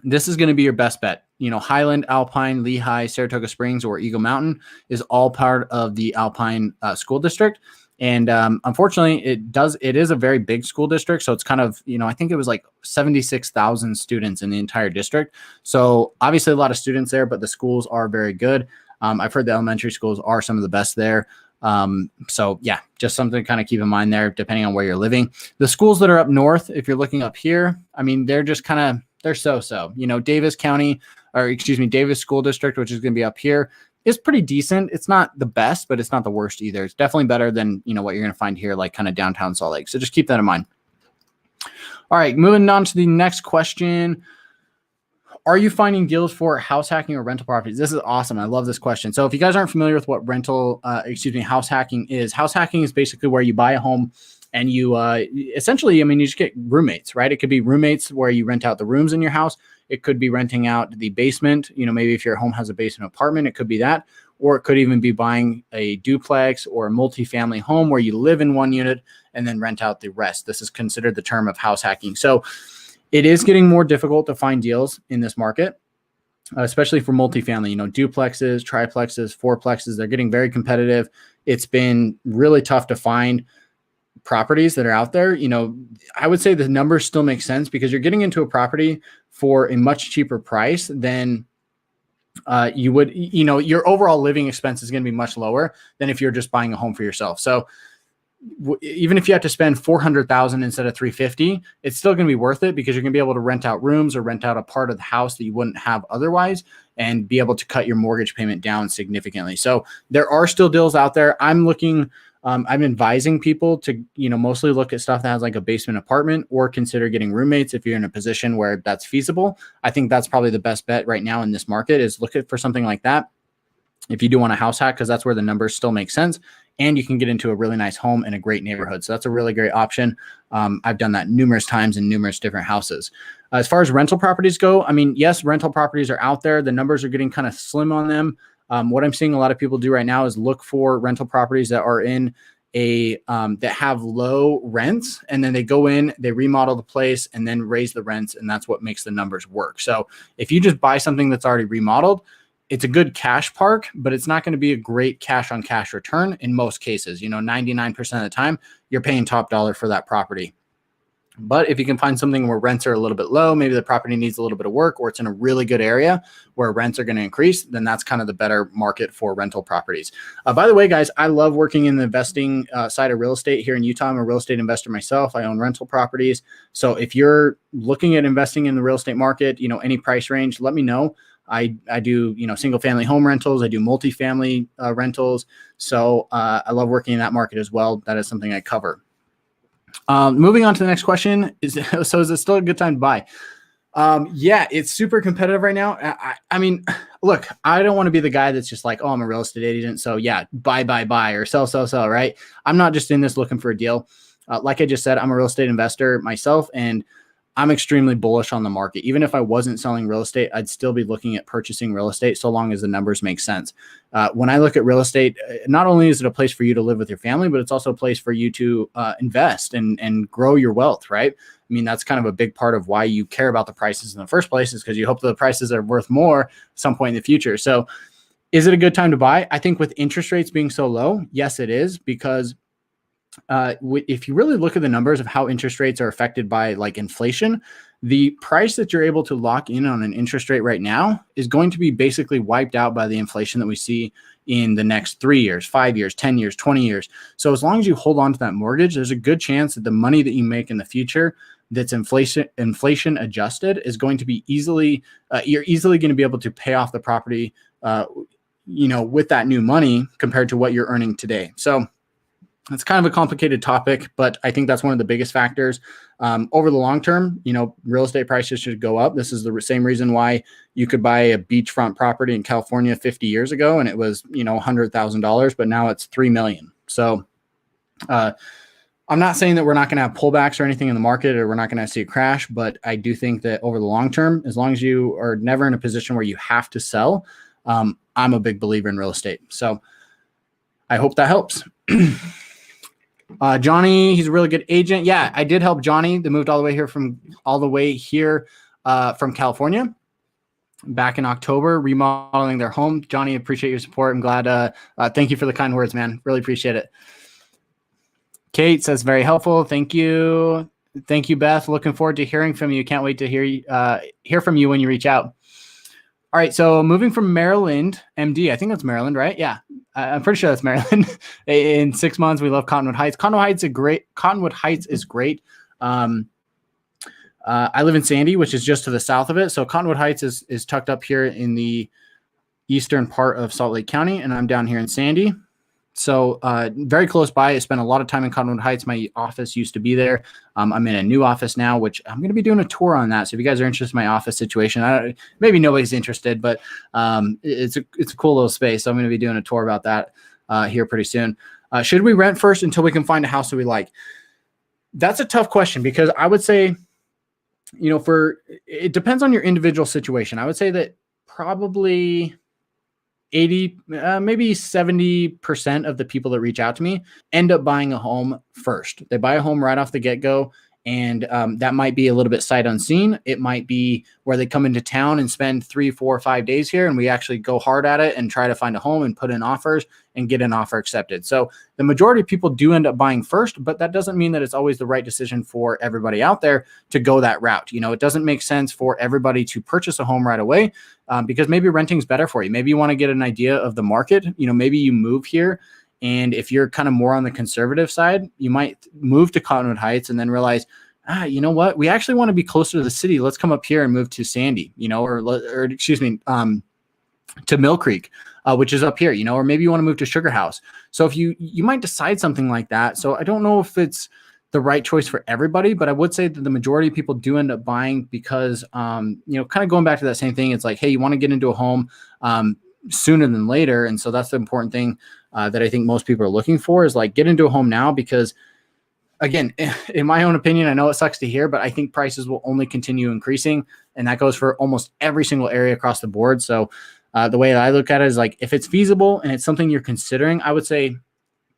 this is going to be your best bet. Highland, Alpine, Lehigh, Saratoga Springs, or Eagle Mountain is all part of the Alpine school district. And unfortunately, it is a very big school district. So it's kind of, I think it was like 76,000 students in the entire district. So obviously a lot of students there, but the schools are very good. I've heard the elementary schools are some of the best there. So yeah, just something to kind of keep in mind there, depending on where you're living. The schools that are up north, if you're looking up here, I mean, they're just kind of, they're so-so. Davis County, Davis School District, which is going to be up here, is pretty decent. It's not the best, but it's not the worst either. It's definitely better than, what you're going to find here, like kind of downtown Salt Lake. So just keep that in mind. All right, moving on to the next question. Are you finding deals for house hacking or rental properties? This is awesome. I love this question. So if you guys aren't familiar with what house hacking is basically where you buy a home and you essentially, you just get roommates, right? It could be roommates where you rent out the rooms in your house. It could be renting out the basement. Maybe if your home has a basement apartment, it could be that. Or it could even be buying a duplex or a multifamily home where you live in one unit and then rent out the rest. This is considered the term of house hacking. So it is getting more difficult to find deals in this market, especially for multifamily, duplexes, triplexes, fourplexes. They're getting very competitive. It's been really tough to find properties that are out there. I would say the numbers still make sense because you're getting into a property for a much cheaper price than you would, your overall living expense is going to be much lower than if you're just buying a home for yourself. So even if you have to spend 400,000 instead of 350, it's still going to be worth it because you're going to be able to rent out rooms or rent out a part of the house that you wouldn't have otherwise and be able to cut your mortgage payment down significantly. So there are still deals out there. I'm advising people to, mostly look at stuff that has like a basement apartment or consider getting roommates if you're in a position where that's feasible. I think that's probably the best bet right now in this market is look for something like that. If you do want a house hack, because that's where the numbers still make sense and you can get into a really nice home in a great neighborhood. So that's a really great option. I've done that numerous times in numerous different houses. As far as rental properties go, yes, rental properties are out there. The numbers are getting kind of slim on them. What I'm seeing a lot of people do right now is look for rental properties that are in that have low rents, and then they go in, they remodel the place and then raise the rents. And that's what makes the numbers work. So if you just buy something that's already remodeled, it's a good cash park, but it's not going to be a great cash on cash return in most cases. 99% of the time you're paying top dollar for that property. But if you can find something where rents are a little bit low, maybe the property needs a little bit of work, or it's in a really good area where rents are going to increase, then that's kind of the better market for rental properties. By the way, guys, I love working in the investing side of real estate here in Utah. I'm a real estate investor myself. I own rental properties. So if you're looking at investing in the real estate market, any price range, let me know. I do, single family home rentals. I do multifamily rentals. So I love working in that market as well. That is something I cover. Moving on to the next question is it still a good time to buy? Yeah, it's super competitive right now. I mean, look, I don't want to be the guy that's just like, oh, I'm a real estate agent. So yeah, buy, or sell, right? I'm not just in this looking for a deal. Like I just said, I'm a real estate investor myself, and I'm extremely bullish on the market. Even if I wasn't selling real estate, I'd still be looking at purchasing real estate so long as the numbers make sense. When I look at real estate, not only is it a place for you to live with your family, but it's also a place for you to invest and grow your wealth, right? I mean, that's kind of a big part of why you care about the prices in the first place, is because you hope the prices are worth more at some point in the future. So is it a good time to buy? I think with interest rates being so low, yes, it is, because if you really look at the numbers of how interest rates are affected by like inflation, the price that you're able to lock in on an interest rate right now is going to be basically wiped out by the inflation that we see in the next 3 years, 5 years, 10 years, 20 years. So as long as you hold on to that mortgage, there's a good chance that the money that you make in the future that's inflation adjusted is going to be you're easily going to be able to pay off the property, with that new money compared to what you're earning today. So it's kind of a complicated topic, but I think that's one of the biggest factors. Over the long term, real estate prices should go up. This is the same reason why you could buy a beachfront property in California 50 years ago, and it was, $100,000, but now it's $3 million. So I'm not saying that we're not going to have pullbacks or anything in the market, or we're not going to see a crash, but I do think that over the long term, as long as you are never in a position where you have to sell, I'm a big believer in real estate. So I hope that helps. Johnny, he's a really good agent. Yeah, I did help Johnny. They moved all the way here from California back in October, remodeling their home. Johnny, appreciate your support. I'm glad. Thank you for the kind words, man. Really appreciate it. Kate says very helpful. Thank you. Thank you, Beth. Looking forward to hearing from you. Can't wait to hear from you when you reach out. All right, so moving from Maryland, MD, I think that's Maryland, right? Yeah, I'm pretty sure that's Maryland. In 6 months, we love Cottonwood Heights. Cottonwood Heights is great. I live in Sandy, which is just to the south of it. So Cottonwood Heights is tucked up here in the eastern part of Salt Lake County, and I'm down here in Sandy. So very close by. I spent a lot of time in Cottonwood Heights. My office used to be there. I'm in a new office now, which I'm going to be doing a tour on that. So if you guys are interested in my office situation, maybe nobody's interested, but it's a cool little space. So I'm going to be doing a tour about that here pretty soon. Should we rent first until we can find a house that we like? That's a tough question, because I would say, it depends on your individual situation. I would say that probably 80, maybe 70% of the people that reach out to me end up buying a home first. They buy a home right off the get-go, and that might be a little bit sight unseen. It might be where they come into town and spend 3, 4, 5 days here, and we actually go hard at it and try to find a home and put in offers and get an offer accepted. So the majority of people do end up buying first, but that doesn't mean that it's always the right decision for everybody out there to go that route. It doesn't make sense for everybody to purchase a home right away, because maybe renting is better for you. Maybe you want to get an idea of the market. Maybe you move here, and if you're kind of more on the conservative side, you might move to Cottonwood Heights and then realize, you know what? We actually want to be closer to the city. Let's come up here and move to Sandy, or excuse me, to Mill Creek, which is up here, or maybe you want to move to Sugar House. So if you might decide something like that. So I don't know if it's the right choice for everybody, but I would say that the majority of people do end up buying because, kind of going back to that same thing. It's like, hey, you want to get into a home sooner than later. And so that's the important thing that I think most people are looking for, is like, get into a home now, because again, in my own opinion, I know it sucks to hear, but I think prices will only continue increasing. And that goes for almost every single area across the board. So the way that I look at it is like, if it's feasible and it's something you're considering, I would say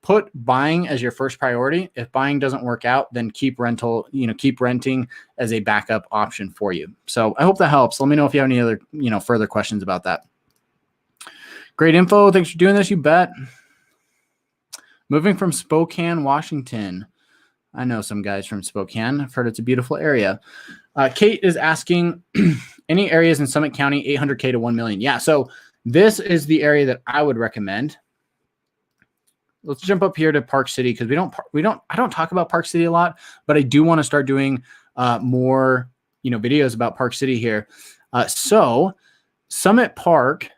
put buying as your first priority. If buying doesn't work out, then keep renting as a backup option for you. So I hope that helps. Let me know if you have any other, further questions about that. Great info. Thanks for doing this. You bet. Moving from Spokane, Washington. I know some guys from Spokane. I've heard it's a beautiful area. Kate is asking, any areas in Summit County, 800K to 1 million. Yeah. So this is the area that I would recommend. Let's jump up here to Park City, because I don't talk about Park City a lot, but I do want to start doing more, videos about Park City here. So Summit Park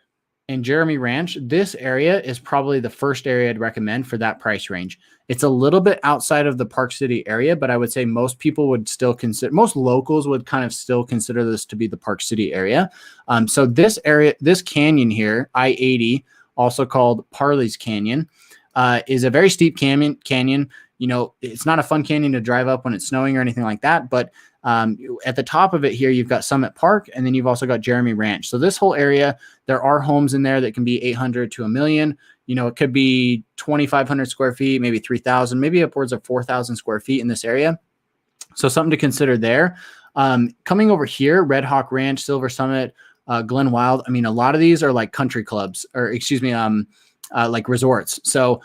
and Jeremy Ranch, this area is probably the first area I'd recommend for that price range. It's a little bit outside of the Park City area, but I would say most people would still consider, most locals would kind of still consider this to be the Park City area. So this area, this canyon here, I-80, also called Parley's Canyon, is a very steep canyon. It's not a fun canyon to drive up when it's snowing or anything like that, but At the top of it here, you've got Summit Park, and then you've also got Jeremy Ranch. So this whole area, there are homes in there that can be 800 to a million. It could be 2,500 square feet, maybe 3,000, maybe upwards of 4,000 square feet in this area. So something to consider there. Coming over here, Red Hawk Ranch, Silver Summit, Glen Wild. I mean, a lot of these are like country clubs, or excuse me, like resorts. So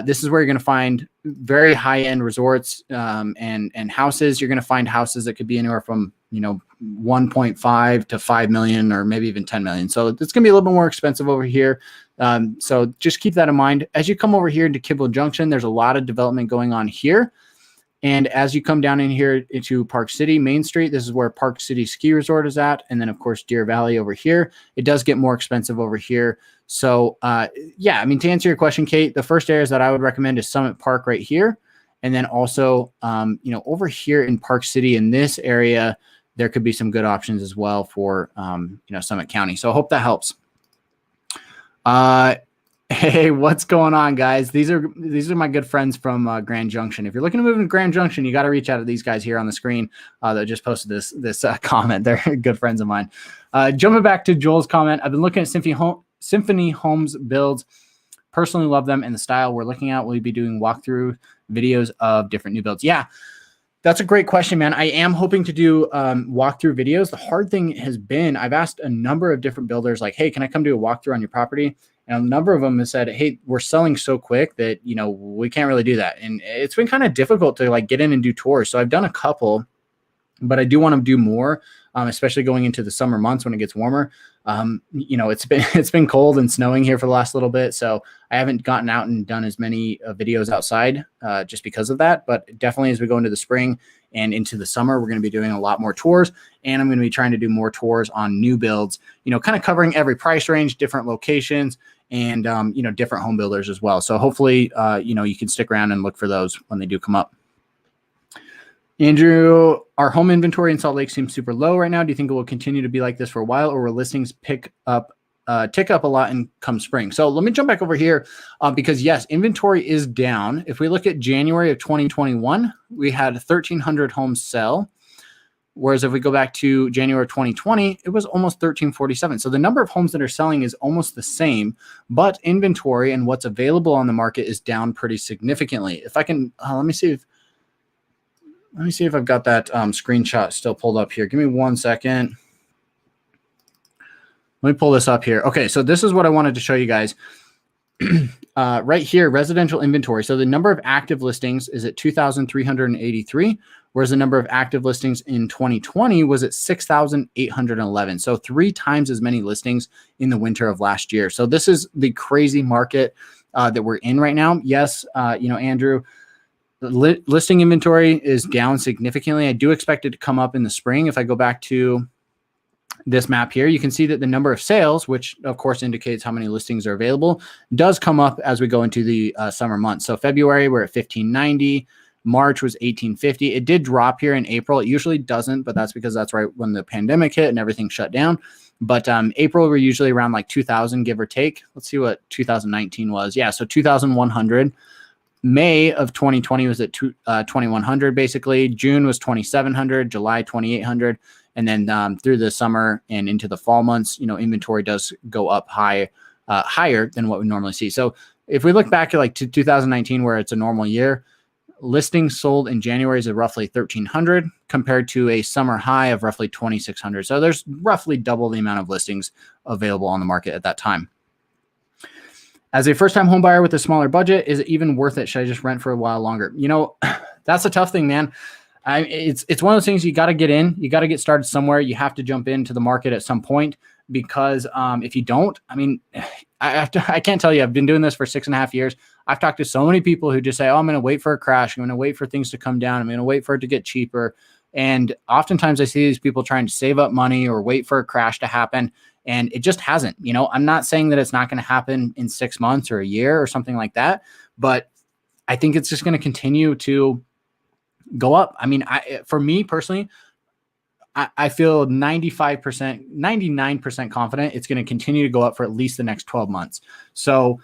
this is where you're going to find very high-end resorts and houses. You're going to find houses that could be anywhere from 1.5 to 5 million, or maybe even 10 million. So it's going to be a little bit more expensive over here. So just keep that in mind. As you come over here into Kibble Junction, there's a lot of development going on here. And as you come down in here into Park City, Main Street, this is where Park City Ski Resort is at. And then, of course, Deer Valley over here. It does get more expensive over here. So, yeah, I mean, to answer your question, Kate, the first areas that I would recommend is Summit Park right here. And then also, over here in Park City in this area, there could be some good options as well for, Summit County. So I hope that helps. Hey, what's going on, guys? These are my good friends from Grand Junction. If you're looking to move into Grand Junction, you got to reach out to these guys here on the screen that just posted this comment. They're good friends of mine. Jumping back to Joel's comment, I've been looking at Symphony Homes builds. Personally love them and the style we're looking at. We'll be doing walkthrough videos of different new builds. Yeah, that's a great question, man. I am hoping to do walkthrough videos. The hard thing has been I've asked a number of different builders, like, hey, can I come do a walkthrough on your property? And a number of them have said, hey, we're selling so quick that, we can't really do that. And it's been kind of difficult to like get in and do tours. So I've done a couple, but I do want to do more, especially going into the summer months when it gets warmer. It's been cold and snowing here for the last little bit. So I haven't gotten out and done as many videos outside just because of that. But definitely as we go into the spring and into the summer, we're going to be doing a lot more tours. And I'm going to be trying to do more tours on new builds, kind of covering every price range, different locations, and, different home builders as well. So hopefully, you can stick around and look for those when they do come up. Andrew, our home inventory in Salt Lake seems super low right now. Do you think it will continue to be like this for a while, or will listings tick up a lot in come spring? So let me jump back over here because yes, inventory is down. If we look at January of 2021, we had 1,300 homes sell. Whereas if we go back to January of 2020, it was almost 1,347. So the number of homes that are selling is almost the same, but inventory and what's available on the market is down pretty significantly. If I can, let me see if I've got that screenshot still pulled up here. Give me 1 second. Let me pull this up here. Okay, so this is what I wanted to show you guys. Right here, residential inventory. So the number of active listings is at 2,383, whereas the number of active listings in 2020 was at 6,811. So 3 times as many listings in the winter of last year. So this is the crazy market that we're in right now. Yes, Andrew, the listing inventory is down significantly. I do expect it to come up in the spring. If I go back to this map here, you can see that the number of sales, which of course indicates how many listings are available, does come up as we go into the summer months. So February, we're at 1,590. March was 1,850. It did drop here in April. It usually doesn't, but that's because that's right when the pandemic hit and everything shut down. But April, we're usually around like 2,000, give or take. Let's see what 2019 was. Yeah, so 2,100. May of 2020 was at 2,100 basically. June was 2,700. July 2,800. And then through the summer and into the fall months, inventory does go up higher than what we normally see. So if we look back at like 2019, where it's a normal year, listings sold in January is roughly 1,300 compared to a summer high of roughly 2,600. So there's roughly double the amount of listings available on the market at that time. As a first-time home buyer with a smaller budget, is it even worth it? Should I just rent for a while longer? That's a tough thing, man. It's one of those things you got to get in. You got to get started somewhere. You have to jump into the market at some point because if you don't, I can't tell you. I've been doing this for 6.5 years. I've talked to so many people who just say, oh, I'm going to wait for a crash. I'm going to wait for things to come down. I'm going to wait for it to get cheaper. And oftentimes I see these people trying to save up money or wait for a crash to happen. And it just hasn't. I'm not saying that it's not going to happen in 6 months or a year or something like that, but I think it's just going to continue to go up. For me personally, I feel 95%, 99% confident it's going to continue to go up for at least the next 12 months. So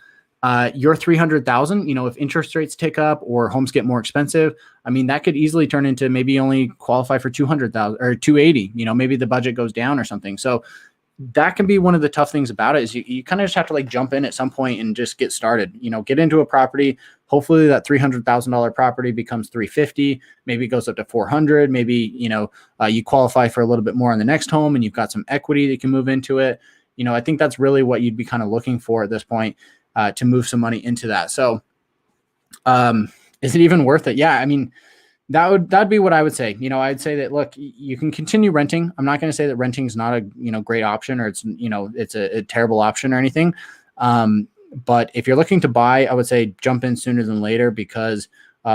your 300,000, if interest rates tick up or homes get more expensive, I mean, that could easily turn into maybe only qualify for 200,000 or 280, maybe the budget goes down or something. So that can be one of the tough things about it is you kind of just have to like jump in at some point and just get started, get into a property. Hopefully that $300,000 property becomes 350, maybe it goes up to 400. Maybe, you qualify for a little bit more on the next home and you've got some equity that you can move into it. I think that's really what you'd be kind of looking for at this point, to move some money into that. So, is it even worth it? Yeah. I mean, that'd be what I would say. I'd say that, look, you can continue renting. I'm not going to say that renting is not a, great option or it's, it's a terrible option or anything. But if you're looking to buy, I would say jump in sooner than later because,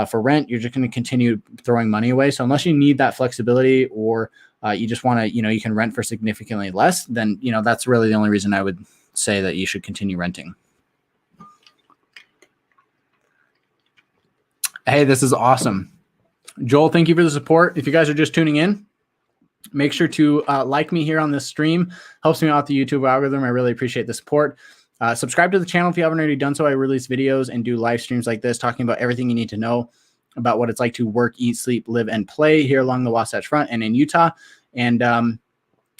for rent, you're just going to continue throwing money away. So unless you need that flexibility or, you just want to, you can rent for significantly less, then, that's really the only reason I would say that you should continue renting. Hey, this is awesome. Joel, thank you for the support. If you guys are just tuning in, make sure to like me here on this stream. Helps me out the YouTube algorithm. I really appreciate the support. Subscribe to the channel if you haven't already done so. I release videos and do live streams like this, talking about everything you need to know about what it's like to work, eat, sleep, live, and play here along the Wasatch Front and in Utah. And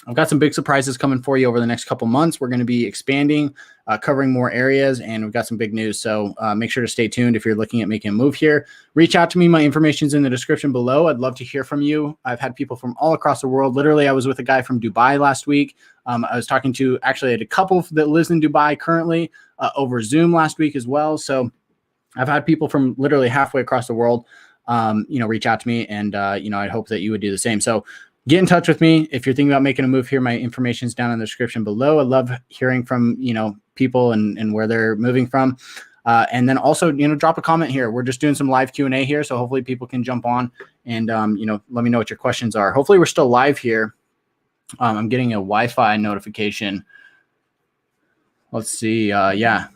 I've got some big surprises coming for you over the next couple months. We're going to be expanding, covering more areas, and we've got some big news. So make sure to stay tuned if you're looking at making a move here. Reach out to me. My information's in the description below. I'd love to hear from you. I've had people from all across the world. Literally, I was with a guy from Dubai last week. I was talking to actually a couple that lives in Dubai currently over Zoom last week as well. So I've had people from literally halfway across the world, reach out to me, and I hope that you would do the same. So get in touch with me if you're thinking about making a move here. My information is down in the description below. I love hearing from people and where they're moving from, and then also drop a comment here. We're just doing some live Q&A here, so hopefully people can jump on and let me know what your questions are. Hopefully we're still live here. I'm getting a Wi-Fi notification. Let's see. Yeah,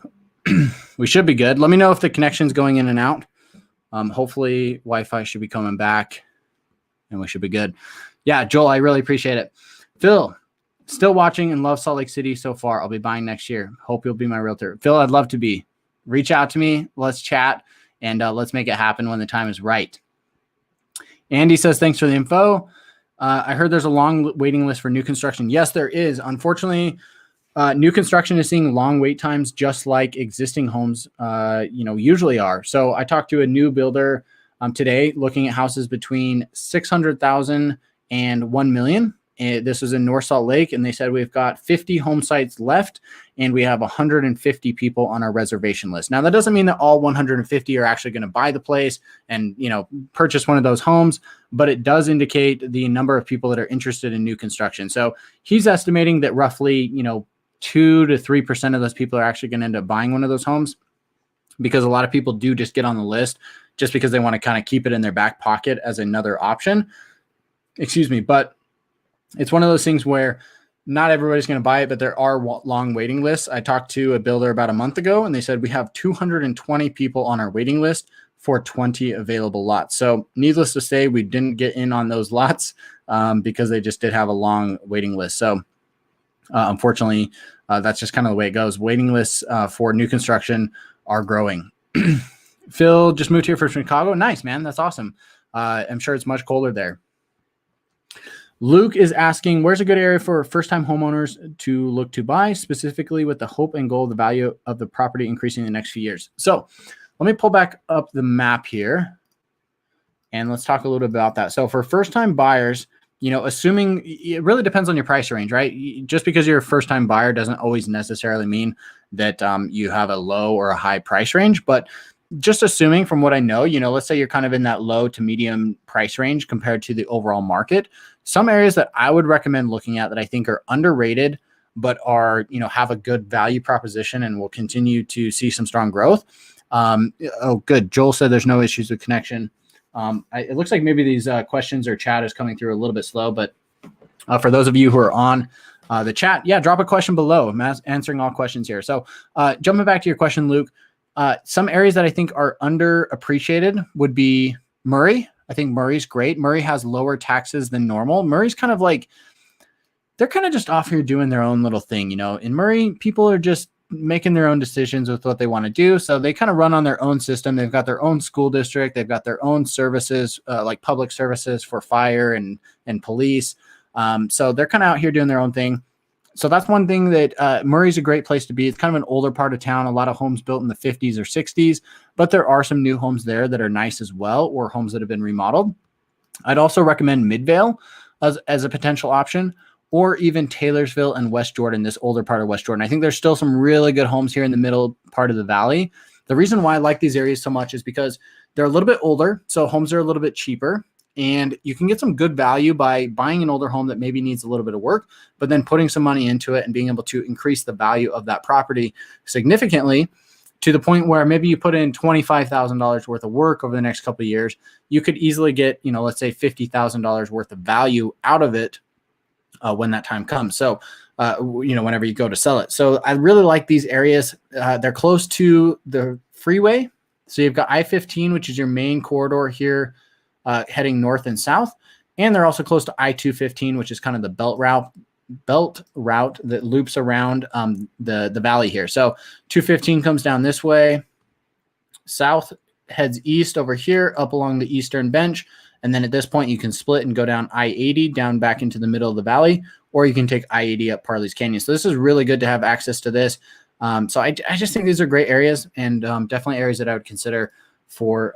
we should be good. Let me know if the connection's going in and out. Hopefully Wi-Fi should be coming back and we should be good. Yeah, Joel, I really appreciate it. Phil, still watching and love Salt Lake City so far. I'll be buying next year. Hope you'll be my realtor. Phil, I'd love to be. Reach out to me. Let's chat, and let's make it happen when the time is right. Andy says, thanks for the info. I heard there's a long waiting list for new construction. Yes, there is. Unfortunately, new construction is seeing long wait times just like existing homes, usually are. So I talked to a new builder today looking at houses between 600,000 and 1 million. This was in North Salt Lake, and they said we've got 50 home sites left, and we have 150 people on our reservation list. Now, that doesn't mean that all 150 are actually going to buy the place and purchase one of those homes, but it does indicate the number of people that are interested in new construction. So he's estimating that roughly 2 to 3% of those people are actually going to end up buying one of those homes, because a lot of people do just get on the list just because they want to kind of keep it in their back pocket as another option. Excuse me, but it's one of those things where not everybody's going to buy it, but there are long waiting lists. I talked to a builder about a month ago, and they said we have 220 people on our waiting list for 20 available lots. So needless to say, we didn't get in on those lots because they just did have a long waiting list. So unfortunately, that's just kind of the way it goes. Waiting lists for new construction are growing. Phil just moved here from Chicago. Nice, man. That's awesome. I'm sure it's much colder there. Luke is asking, where's a good area for first-time homeowners to look to buy, specifically with the hope and goal of the value of the property increasing in the next few years? So let me pull back up the map here, and let's talk a little bit about that. So for first-time buyers, assuming it really depends on your price range, right? Just because you're a first-time buyer doesn't always necessarily mean that you have a low or a high price range, but just assuming from what I know, let's say you're kind of in that low to medium price range compared to the overall market. Some areas that I would recommend looking at that I think are underrated, but are, have a good value proposition and will continue to see some strong growth. Oh, good. Joel said there's no issues with connection. It looks like maybe these questions or chat is coming through a little bit slow, but for those of you who are on the chat, yeah, drop a question below. I'm answering all questions here. So jumping back to your question, Luke, some areas that I think are underappreciated would be Murray. I think Murray's great. Murray has lower taxes than normal. Murray's kind of like, they're kind of just off here doing their own little thing. In Murray, people are just, making their own decisions with what they want to do. So they kind of run on their own system. They've got their own school district. They've got their own services, like public services for fire and police. So they're kind of out here doing their own thing. So that's one thing that Murray's a great place to be. It's kind of an older part of town, a lot of homes built in the 50s or 60s, but there are some new homes there that are nice as well, or homes that have been remodeled. I'd also recommend Midvale as a potential option, or even Taylorsville and West Jordan, this older part of West Jordan. I think there's still some really good homes here in the middle part of the valley. The reason why I like these areas so much is because they're a little bit older, so homes are a little bit cheaper. And you can get some good value by buying an older home that maybe needs a little bit of work, but then putting some money into it and being able to increase the value of that property significantly to the point where maybe you put in $25,000 worth of work over the next couple of years. You could easily get, let's say $50,000 worth of value out of it when that time comes. So, whenever you go to sell it. So I really like these areas. They're close to the freeway. So you've got I-15, which is your main corridor here, heading north and south. And they're also close to I-215, which is kind of the belt route that loops around the valley here. So 215 comes down this way, south heads east over here, up along the eastern bench. And then at this point, you can split and go down I-80 down back into the middle of the valley, or you can take I-80 up Parley's Canyon. So this is really good to have access to this. So I just think these are great areas, and definitely areas that I would consider for,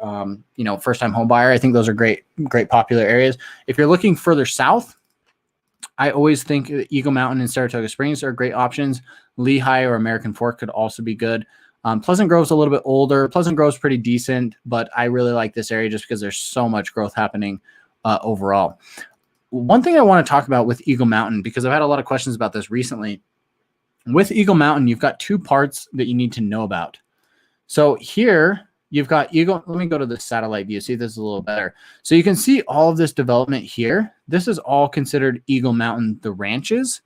first-time home buyer. I think those are great popular areas. If you're looking further south, I always think Eagle Mountain and Saratoga Springs are great options. Lehigh or American Fork could also be good. Pleasant Grove's a little bit older. Pleasant Grove's pretty decent, but I really like this area just because there's so much growth happening overall. One thing I want to talk about with Eagle Mountain, because I've had a lot of questions about this recently. With Eagle Mountain, you've got two parts that you need to know about. So here you've got Eagle. Let me go to the satellite view, see if this is a little better. So you can see all of this development here. This is all considered Eagle Mountain, the ranches,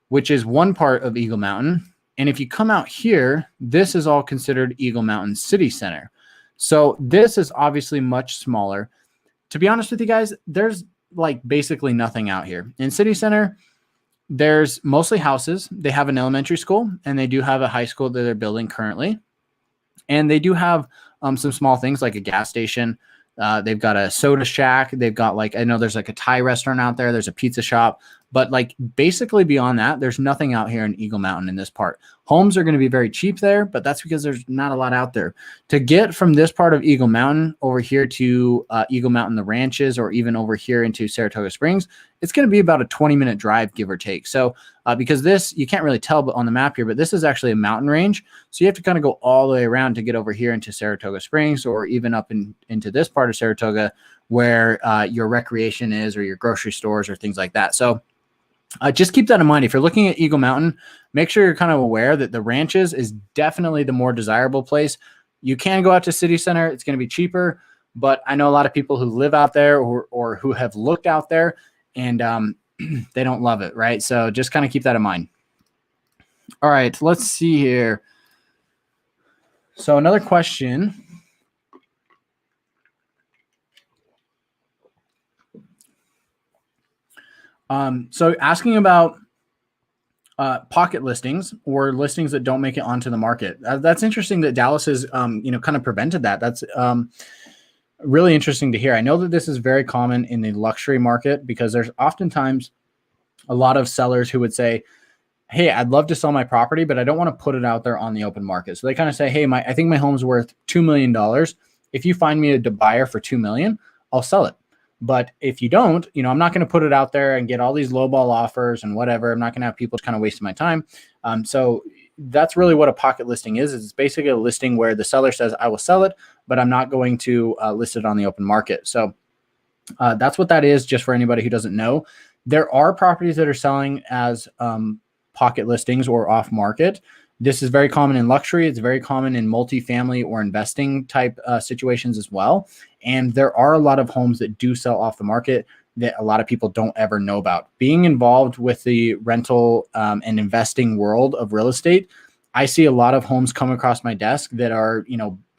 which is one part of Eagle Mountain. And if you come out here, this is all considered Eagle Mountain City Center. So this is obviously much smaller. To be honest with you guys, there's like basically nothing out here. In City Center, there's mostly houses. They have an elementary school, and they do have a high school that they're building currently. And they do have some small things like a gas station. They've got a soda shack. They've got I know there's like a Thai restaurant out there. There's a pizza shop. But basically beyond that, there's nothing out here in Eagle Mountain in this part. Homes are going to be very cheap there, but that's because there's not a lot out there. To get from this part of Eagle Mountain over here to Eagle Mountain, the ranches, or even over here into Saratoga Springs, it's going to be about a 20-minute drive, give or take. So because this, you can't really tell on the map here, but this is actually a mountain range. So you have to kind of go all the way around to get over here into Saratoga Springs, or even up into this part of Saratoga where your recreation is, or your grocery stores, or things like that. So just keep that in mind. If you're looking at Eagle Mountain, make sure you're kind of aware that the ranches is definitely the more desirable place. You can go out to City Center. It's going to be cheaper, but I know a lot of people who live out there or who have looked out there, and they don't love it, right? So just kind of keep that in mind. All right, let's see here. So another question. So asking about pocket listings or listings that don't make it onto the market. That's interesting that Dallas has, kind of prevented that. That's really interesting to hear. I know that this is very common in the luxury market because there's oftentimes a lot of sellers who would say, hey, I'd love to sell my property, but I don't want to put it out there on the open market. So they kind of say, hey, I think my home's worth $2 million. If you find me a buyer for $2 million, I'll sell it. But if you don't, I'm not going to put it out there and get all these lowball offers and whatever. I'm not going to have people kind of wasting my time. So that's really what a pocket listing is. It's basically a listing where the seller says, I will sell it, but I'm not going to list it on the open market. So that's what that is, just for anybody who doesn't know. There are properties that are selling as pocket listings or off market. This is very common in luxury. It's very common in multifamily or investing type situations as well. And there are a lot of homes that do sell off the market that a lot of people don't ever know about. Being involved with the rental and investing world of real estate, I see a lot of homes come across my desk that are,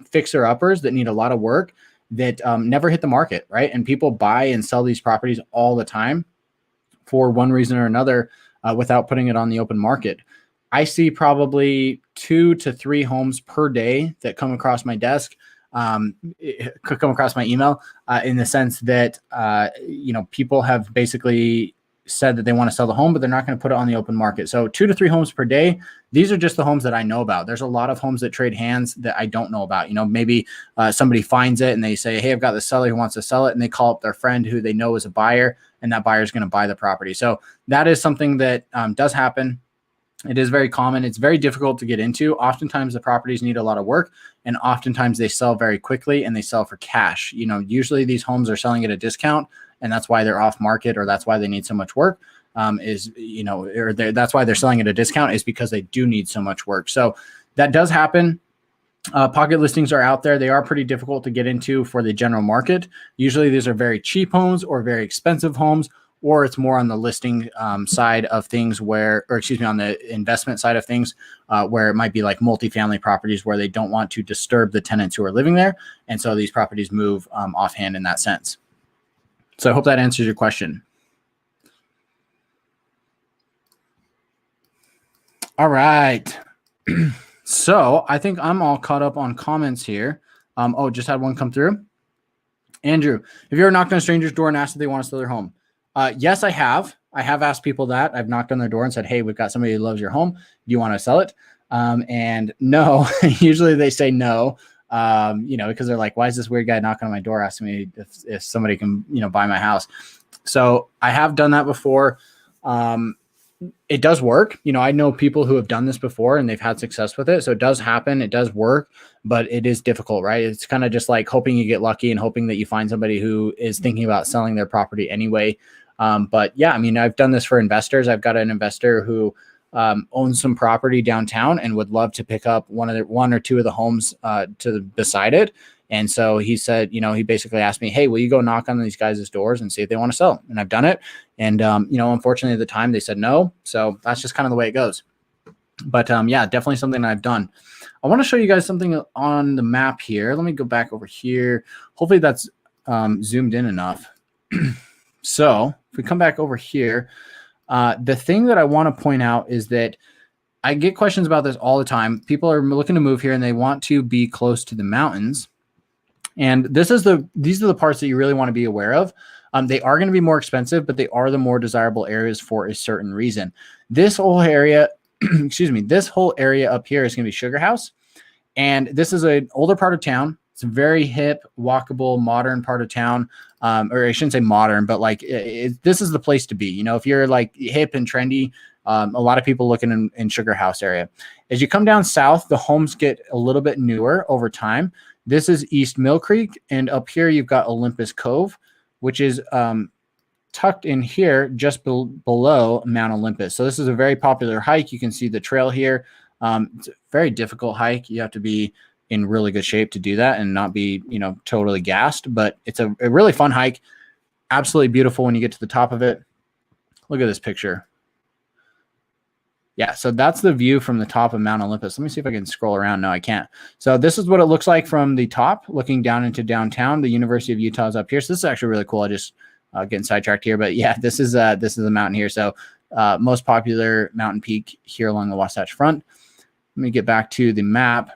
fixer-uppers that need a lot of work that never hit the market, right? And people buy and sell these properties all the time for one reason or another without putting it on the open market. I see probably 2 to 3 homes per day that come across my desk. It could come across my email in the sense that, people have basically said that they want to sell the home, but they're not going to put it on the open market. So 2 to 3 homes per day. These are just the homes that I know about. There's a lot of homes that trade hands that I don't know about. Maybe somebody finds it and they say, hey, I've got the seller who wants to sell it. And they call up their friend who they know is a buyer, and that buyer is going to buy the property. So that is something that does happen. It is very common. It's very difficult to get into. Oftentimes the properties need a lot of work, and oftentimes they sell very quickly and they sell for cash. Usually these homes are selling at a discount, and that's why they're off market, or that's why they need so much work. That's why they're selling at a discount, is because they do need so much work. So that does happen. Pocket listings are out there. They are pretty difficult to get into for the general market. Usually these are very cheap homes or very expensive homes, or it's more on the listing side of things on the investment side of things, where it might be like multifamily properties where they don't want to disturb the tenants who are living there. And so these properties move offhand in that sense. So I hope that answers your question. All right. So I think I'm all caught up on comments here. Just had one come through. Andrew, have you ever knocked on a stranger's door and asked if they want to sell their home? Yes, I have. I have asked people that. I've knocked on their door and said, hey, we've got somebody who loves your home. Do you want to sell it? And no, usually they say no, because they're like, why is this weird guy knocking on my door asking me if somebody can, buy my house? So I have done that before. It does work. I know people who have done this before and they've had success with it. So it does happen. It does work, but it is difficult, right? It's kind of just like hoping you get lucky and hoping that you find somebody who is thinking about selling their property anyway. But yeah, I've done this for investors. I've got an investor who owns some property downtown and would love to pick up one or two of the homes beside it. And so he said, he basically asked me, hey, will you go knock on these guys' doors and see if they want to sell? And I've done it. And, unfortunately at the time they said no. So that's just kind of the way it goes. But definitely something I've done. I want to show you guys something on the map here. Let me go back over here. Hopefully that's zoomed in enough. So if we come back over here, the thing that I want to point out is that I get questions about this all the time. People are looking to move here and they want to be close to the mountains. And these are the parts that you really want to be aware of. They are going to be more expensive, but they are the more desirable areas for a certain reason. This whole area, this whole area up here is going to be Sugar House. And this is an older part of town. It's a very hip, walkable, modern part of town. Or I shouldn't say modern, but this is the place to be. If you're like hip and trendy, a lot of people looking in Sugar House area. As you come down south, the homes get a little bit newer over time. This is East Mill Creek, and up here you've got Olympus Cove, which is tucked in here just below Mount Olympus. So this is a very popular hike. You can see the trail here. It's a very difficult hike. You have to be in really good shape to do that and not be, totally gassed. But it's a really fun hike. Absolutely beautiful when you get to the top of it. Look at this picture. Yeah, so that's the view from the top of Mount Olympus. Let me see if I can scroll around. No, I can't. So this is what it looks like from the top, looking down into downtown. The University of Utah is up here. So this is actually really cool. I just getting sidetracked here, but yeah, this is a mountain here. So most popular mountain peak here along the Wasatch Front. Let me get back to the map.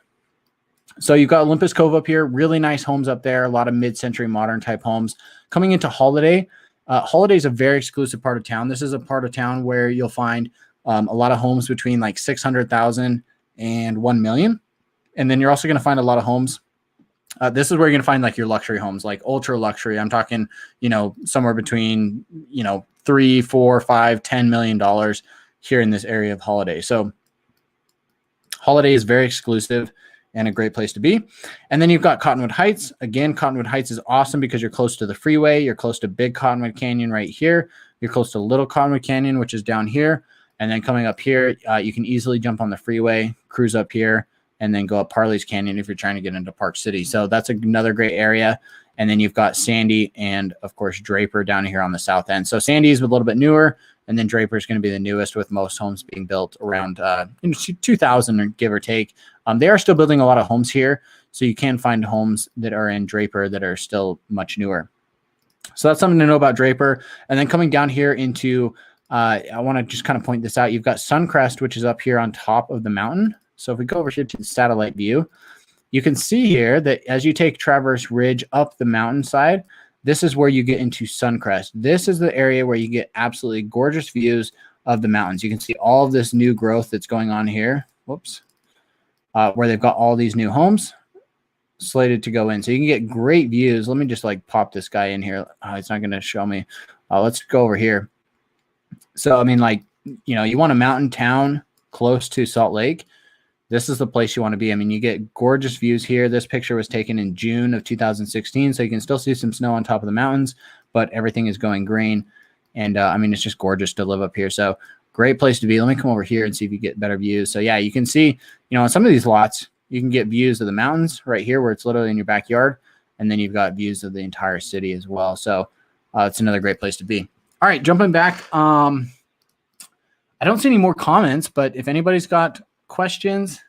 So you've got Olympus Cove up here. Really nice homes up there. A lot of mid-century modern type homes. Coming into Holiday. Holiday is a very exclusive part of town. This is a part of town where you'll find a lot of homes between like 600,000 and 1 million. And then you're also going to find a lot of homes. This is where you're going to find like your luxury homes, like ultra luxury. I'm talking, somewhere between, $3, $4, $5, $10 million here in this area of Holiday. So Holiday is very exclusive and a great place to be. And then you've got Cottonwood Heights. Again, Cottonwood Heights is awesome because you're close to the freeway. You're close to Big Cottonwood Canyon right here. You're close to Little Cottonwood Canyon, which is down here. And then coming up here, you can easily jump on the freeway, cruise up here, and then go up Parley's Canyon if you're trying to get into Park City. So that's another great area. And then you've got Sandy and, of course, Draper down here on the south end. So Sandy is a little bit newer, and then Draper is going to be the newest, with most homes being built around 2000, give or take. They are still building a lot of homes here, so you can find homes that are in Draper that are still much newer. So that's something to know about Draper. And then coming down here into I want to just kind of point this out. You've got Suncrest, which is up here on top of the mountain. So if we go over here to the satellite view, you can see here that as you take Traverse Ridge up the mountainside, this is where you get into Suncrest. This is the area where you get absolutely gorgeous views of the mountains. You can see all of this new growth that's going on here. Whoops. Where they've got all these new homes slated to go in. So you can get great views. Let me just like pop this guy in here. It's not going to show me. Let's go over here. So, I mean, like, you know, you want a mountain town close to Salt Lake. This is the place you want to be. I mean, you get gorgeous views here. This picture was taken in June of 2016, so you can still see some snow on top of the mountains, but everything is going green. And, I mean, it's just gorgeous to live up here. So great place to be. Let me come over here and see if you get better views. So, yeah, you can see, you know, on some of these lots, you can get views of the mountains right here where it's literally in your backyard, and then you've got views of the entire city as well. So it's another great place to be. All right, jumping back. I don't see any more comments, but if anybody's got questions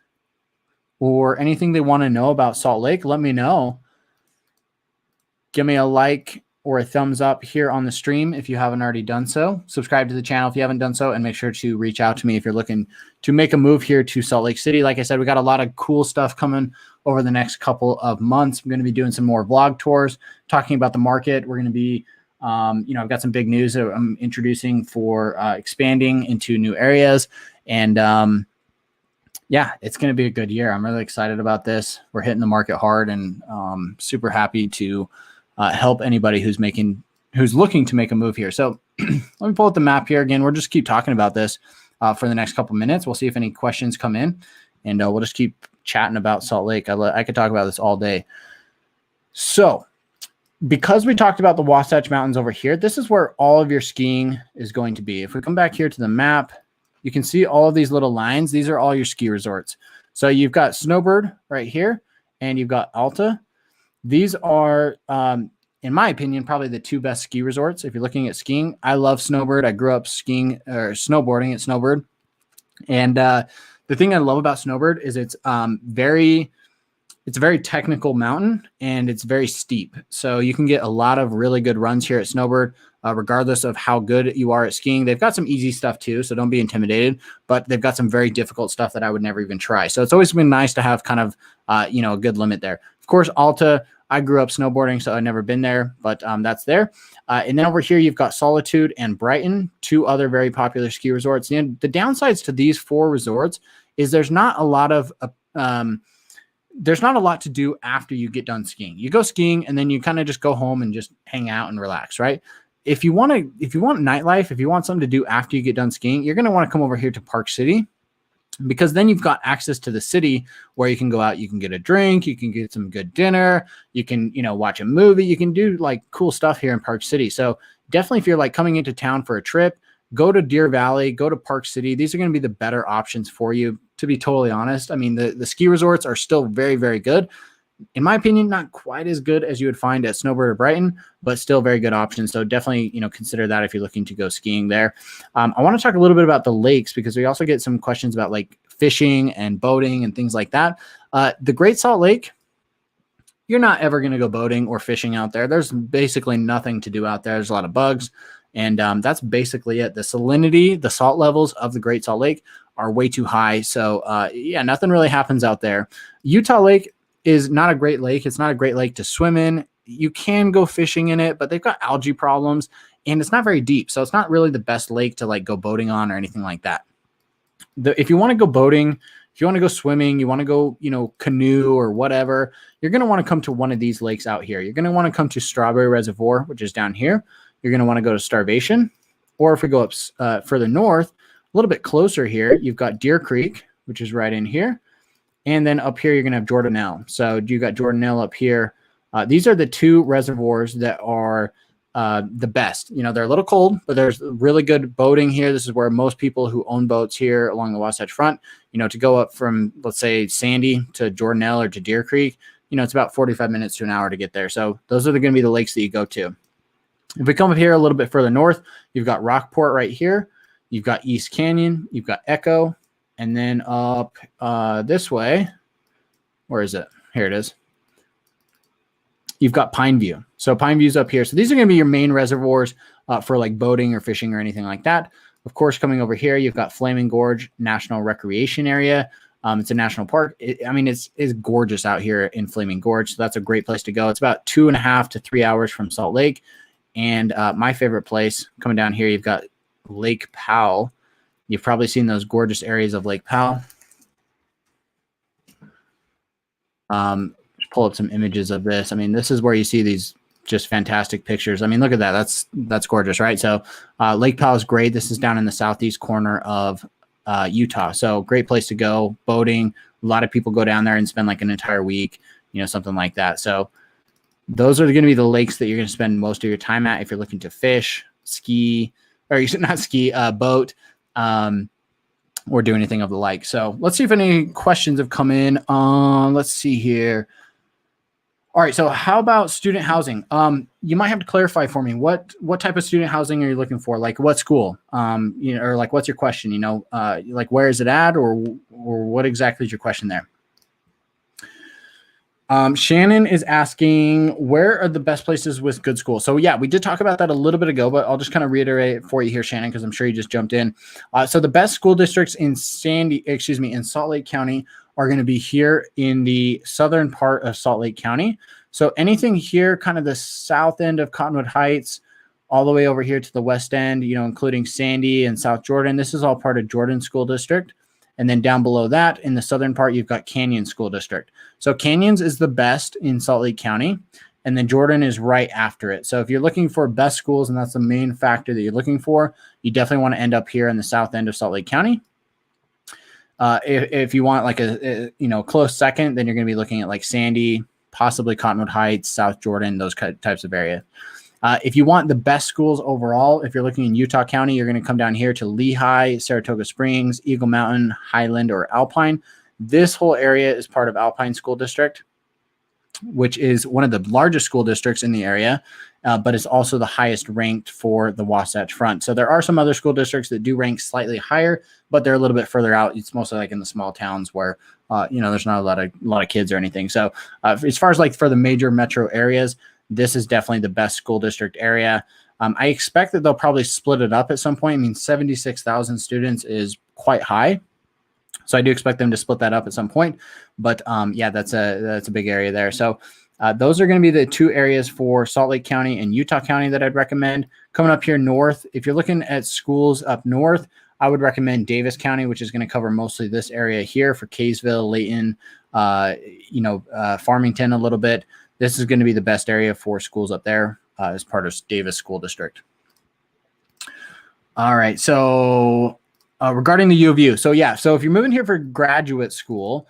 or anything they want to know about Salt Lake, let me know. Give me a like or a thumbs up here on the stream if you haven't already done so. Subscribe to the channel if you haven't done so, and make sure to reach out to me if you're looking to make a move here to Salt Lake City. Like I said, we got a lot of cool stuff coming over the next couple of months. I'm going to be doing some more vlog tours, talking about the market. We're going to be you know, I've got some big news that I'm introducing for expanding into new areas. And yeah, it's going to be a good year. I'm really excited about this. We're hitting the market hard, and super happy to help anybody who's looking to make a move here. So let me pull up the map here again. We'll just keep talking about this for the next couple minutes. We'll see if any questions come in, and we'll just keep chatting about Salt Lake. I could talk about this all day. So because we talked about the Wasatch Mountains over here, this is where all of your skiing is going to be. If we come back here to the map, you can see all of these little lines. These are all your ski resorts. So you've got Snowbird right here, and you've got Alta. These are, in my opinion, probably the two best ski resorts. If you're looking at skiing, I love Snowbird. I grew up skiing or snowboarding at Snowbird. And the thing I love about Snowbird is it's a very technical mountain, and it's very steep. So you can get a lot of really good runs here at Snowbird, regardless of how good you are at skiing. They've got some easy stuff too, so don't be intimidated, but they've got some very difficult stuff that I would never even try. So it's always been nice to have kind of, you know, a good limit there. Of course, Alta, I grew up snowboarding, so I've never been there, but that's there. And then over here, you've got Solitude and Brighton, two other very popular ski resorts. And the downsides to these four resorts is there's not a lot to do after you get done skiing. You go skiing, and then you kind of just go home and just hang out and relax, right? If you want nightlife, if you want something to do after you get done skiing, you're going to want to come over here to Park City, because then you've got access to the city where you can go out, you can get a drink, you can get some good dinner, you can, you know, watch a movie, you can do like cool stuff here in Park City. So definitely if you're like coming into town for a trip, go to Deer Valley, go to Park City. These are going to be the better options for you, to be totally honest. I mean, the ski resorts are still very, very good. In my opinion, not quite as good as you would find at Snowbird or Brighton, but still very good options. So definitely, you know, consider that if you're looking to go skiing there. I want to talk a little bit about the lakes, because we also get some questions about like fishing and boating and things like that. The Great Salt Lake, you're not ever going to go boating or fishing out there. There's basically nothing to do out there. There's a lot of bugs. And that's basically it. The salinity, the salt levels of the Great Salt Lake are way too high. So yeah, nothing really happens out there. Utah Lake is not a great lake. It's not a great lake to swim in. You can go fishing in it, but they've got algae problems, and it's not very deep. So it's not really the best lake to like go boating on or anything like that. If you want to go boating, if you want to go swimming, you want to go, you know, canoe or whatever, you're going to want to come to one of these lakes out here. You're going to want to come to Strawberry Reservoir, which is down here. You're going to want to go to Starvation, or if we go up further north, a little bit closer here, you've got Deer Creek, which is right in here. And then up here, you're going to have Jordanelle. So you got Jordanelle up here. These are the two reservoirs that are the best. You know, they're a little cold, but there's really good boating here. This is where most people who own boats here along the Wasatch Front, you know, to go up from, let's say, Sandy to Jordanelle or to Deer Creek, you know, it's about 45 minutes to an hour to get there. So those are going to be the lakes that you go to. If we come up here a little bit further north, you've got Rockport right here. You've got East Canyon. You've got Echo. And then up this way, where is it? Here it is. You've got Pine View. So Pine View's up here. So these are going to be your main reservoirs for like boating or fishing or anything like that. Of course, coming over here, you've got Flaming Gorge National Recreation Area. It's a national park. It's gorgeous out here in Flaming Gorge. So that's a great place to go. It's about 2.5 to 3 hours from Salt Lake. And my favorite place, coming down here, you've got Lake Powell. You've probably seen those gorgeous areas of Lake Powell. Pull up some images of this. This is where you see these just fantastic pictures. Look at that. That's gorgeous, right? So Lake Powell is great. This is down in the southeast corner of Utah. So great place to go. Boating. A lot of people go down there and spend like an entire week, something like that. So those are going to be the lakes that you're going to spend most of your time at if you're looking to fish, ski, or you should not ski, boat, or do anything of the like. So let's see if any questions have come in. Let's see here. All right. So how about student housing? You might have to clarify for me, what type of student housing are you looking for? Like what school, or like, what's your question? Like where is it at, or what exactly is your question there? Shannon is asking, where are the best places with good schools? So yeah, we did talk about that a little bit ago, but I'll just kind of reiterate it for you here, Shannon, because I'm sure you just jumped in. So the best school districts in Salt Lake County are going to be here in the southern part of Salt Lake County. So anything here, kind of the south end of Cottonwood Heights, all the way over here to the west end, including Sandy and South Jordan. This is all part of Jordan School District. And then down below that, in the southern part, you've got Canyon School District. So Canyons is the best in Salt Lake County, and then Jordan is right after it. So if you're looking for best schools, and that's the main factor that you're looking for, you definitely want to end up here in the south end of Salt Lake County. If you want like a close second, then you're going to be looking at like Sandy, possibly Cottonwood Heights, South Jordan, those types of areas. If you want the best schools overall, if you're looking in Utah County, you're going to come down here to Lehigh, Saratoga Springs, Eagle Mountain, Highland, or Alpine. This whole area is part of Alpine School District, which is one of the largest school districts in the area, but it's also the highest ranked for the Wasatch Front. So there are some other school districts that do rank slightly higher, but they're a little bit further out. It's mostly like in the small towns where there's not a lot of kids or anything. So as far as like for the major metro areas, this is definitely the best school district area. I expect that they'll probably split it up at some point. 76,000 students is quite high. So I do expect them to split that up at some point. But yeah, that's a big area there. So those are going to be the two areas for Salt Lake County and Utah County that I'd recommend. Coming up here north, if you're looking at schools up north, I would recommend Davis County, which is going to cover mostly this area here for Kaysville, Layton, Farmington a little bit. This is going to be the best area for schools up there as part of Davis School District. All right. So regarding the U of U. So yeah. So if you're moving here for graduate school,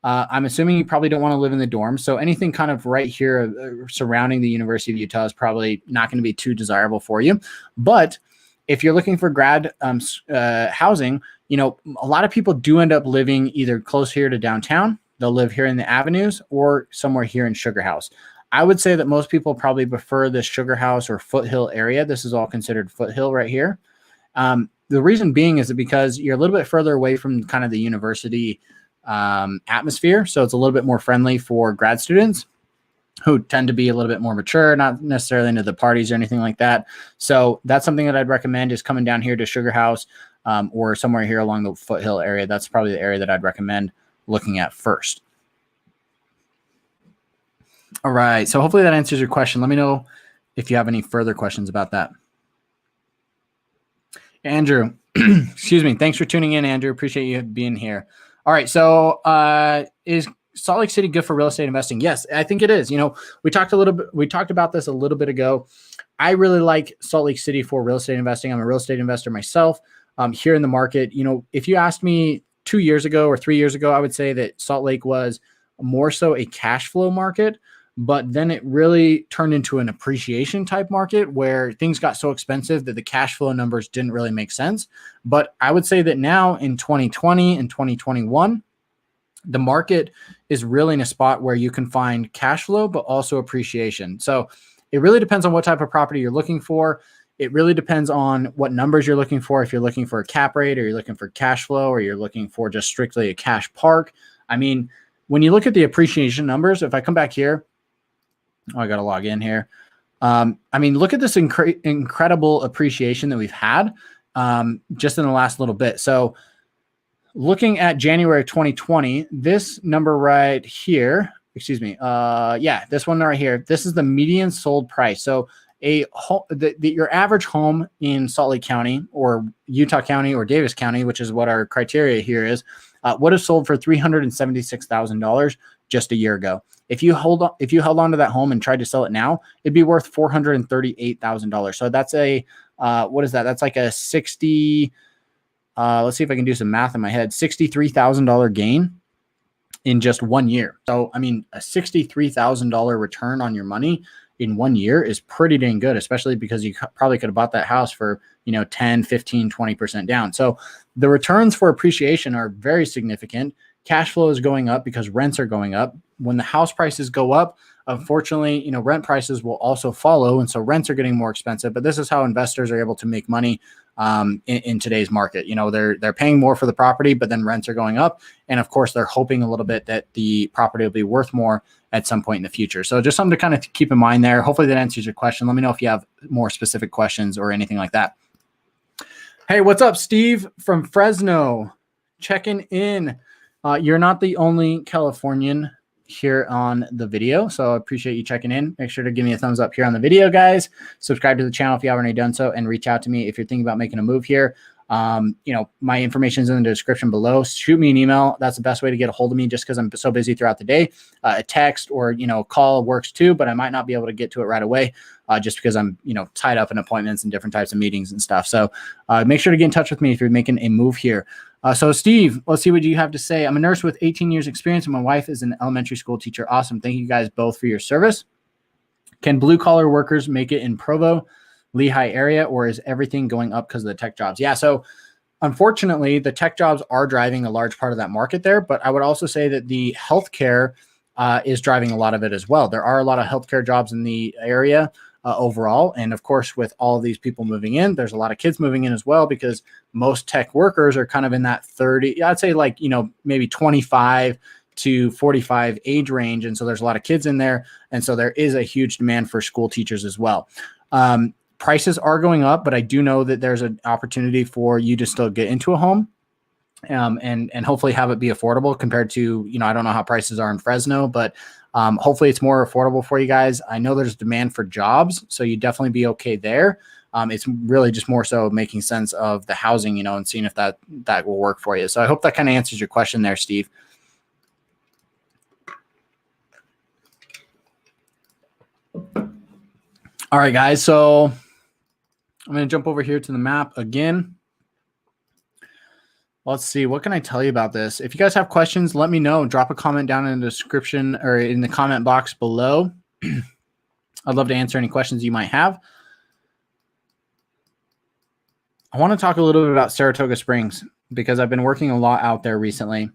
I'm assuming you probably don't want to live in the dorms. So anything kind of right here surrounding the University of Utah is probably not going to be too desirable for you. But if you're looking for grad housing, a lot of people do end up living either close here to downtown. They'll live here in the avenues or somewhere here in Sugar House. I would say that most people probably prefer the Sugar House or Foothill area. This is all considered Foothill right here. The reason being is that because you're a little bit further away from kind of the university atmosphere. So it's a little bit more friendly for grad students who tend to be a little bit more mature, not necessarily into the parties or anything like that. So that's something that I'd recommend is coming down here to Sugar House or somewhere here along the Foothill area. That's probably the area that I'd recommend looking at first. All right. So hopefully that answers your question. Let me know if you have any further questions about that. Andrew, excuse me. Thanks for tuning in, Andrew. Appreciate you being here. All right. So is Salt Lake City good for real estate investing? Yes, I think it is. We talked about this a little bit ago. I really like Salt Lake City for real estate investing. I'm a real estate investor myself here in the market. If you asked me 2 years ago or 3 years ago, I would say that Salt Lake was more so a cash flow market, but then it really turned into an appreciation type market where things got so expensive that the cash flow numbers didn't really make sense. But I would say that now in 2020 and 2021, the market is really in a spot where you can find cash flow, but also appreciation. So it really depends on what type of property you're looking for. It really depends on what numbers you're looking for. If you're looking for a cap rate, or you're looking for cash flow, or you're looking for just strictly a cash park. When you look at the appreciation numbers, if I come back here, I got to log in here. Look at this incredible appreciation that we've had. just in the last little bit. So looking at January 2020, this number right here, this one right here, this is the median sold price. So your average home in Salt Lake County or Utah County or Davis County, which is what our criteria here is, would have sold for $376,000 just a year ago. If you held on to that home and tried to sell it now, it'd be worth $438,000. So that's what is that? That's like a 60. Let's see if I can do some math in my head. $63,000 gain in just 1 year. So, I mean, a $63,000 return on your money in 1 year is pretty dang good, especially because you probably could have bought that house for, 10, 15, 20% down. So the returns for appreciation are very significant. Cash flow is going up because rents are going up. When the house prices go up, unfortunately, rent prices will also follow. And so rents are getting more expensive, but this is how investors are able to make money in today's market. They're paying more for the property, but then rents are going up. And of course, they're hoping a little bit that the property will be worth more at some point in the future. So just something to kind of keep in mind there. Hopefully that answers your question. Let me know if you have more specific questions or anything like that. Hey, what's up, Steve from Fresno? Checking in. You're not the only Californian here on the video, so I appreciate you checking in. Make sure to give me a thumbs up here on the video, guys. Subscribe to the channel if you haven't already done so, and reach out to me if you're thinking about making a move here. My information is in the description below. Shoot me an email. That's the best way to get a hold of me, just because I'm so busy throughout the day. A text or call works too, but I might not be able to get to it right away, just because I'm tied up in appointments and different types of meetings and stuff. So make sure to get in touch with me if you're making a move here. So Steve, let's see what you have to say. I'm a nurse with 18 years experience and my wife is an elementary school teacher. Awesome. Thank you guys both for your service. Can blue collar workers make it in Provo, Lehigh area, or is everything going up because of the tech jobs? Yeah. So unfortunately, the tech jobs are driving a large part of that market there, but I would also say that the healthcare is driving a lot of it as well. There are a lot of healthcare jobs in the area overall. And of course, with all of these people moving in, there's a lot of kids moving in as well, because most tech workers are kind of in that 30, I'd say like, maybe 25 to 45 age range. And so there's a lot of kids in there. And so there is a huge demand for school teachers as well. Prices are going up, but I do know that there's an opportunity for you to still get into a home and hopefully have it be affordable compared to, I don't know how prices are in Fresno, but hopefully it's more affordable for you guys. I know there's demand for jobs, so you definitely be okay there. It's really just more so making sense of the housing, and seeing if that will work for you. So I hope that kind of answers your question there, Steve. All right, guys. So I'm going to jump over here to the map again. Let's see. What can I tell you about this? If you guys have questions, let me know. Drop a comment down in the description or in the comment box below. I'd love to answer any questions you might have. I want to talk a little bit about Saratoga Springs because I've been working a lot out there recently.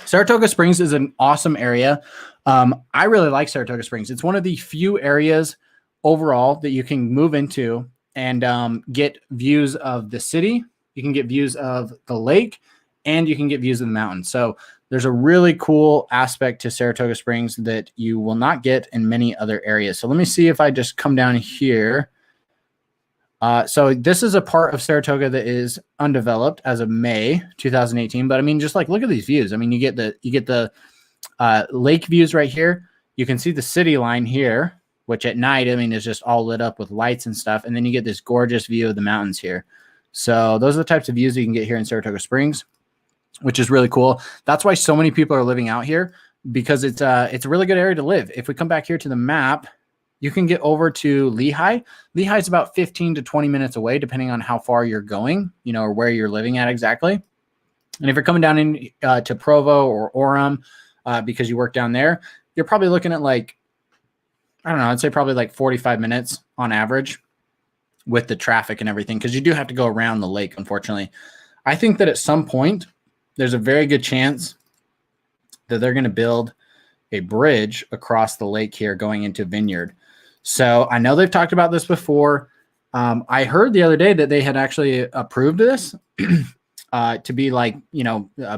Saratoga Springs is an awesome area. I really like Saratoga Springs. It's one of the few areas overall that you can move into and get views of the city. You can get views of the lake, and you can get views of the mountains. So there's a really cool aspect to Saratoga Springs that you will not get in many other areas. So let me see if I just come down here. So this is a part of Saratoga that is undeveloped as of May 2018. But I mean, just like look at these views. I mean, you get the lake views right here. You can see the city line here, which at night, I mean, is just all lit up with lights and stuff. And then you get this gorgeous view of the mountains here. So those are the types of views you can get here in Saratoga Springs, which is really cool. That's why so many people are living out here, because it's a really good area to live. If we come back here to the map, you can get over to Lehigh. Lehigh is about 15 to 20 minutes away, depending on how far you're going, or where you're living at exactly. And if you're coming down in to Provo or Orem, because you work down there, you're probably looking at like, I don't know, I'd say probably like 45 minutes on average with the traffic and everything, because you do have to go around the lake, unfortunately. I think that at some point, there's a very good chance that they're going to build a bridge across the lake here going into Vineyard. So I know they've talked about this before. I heard the other day that they had actually approved this to be like,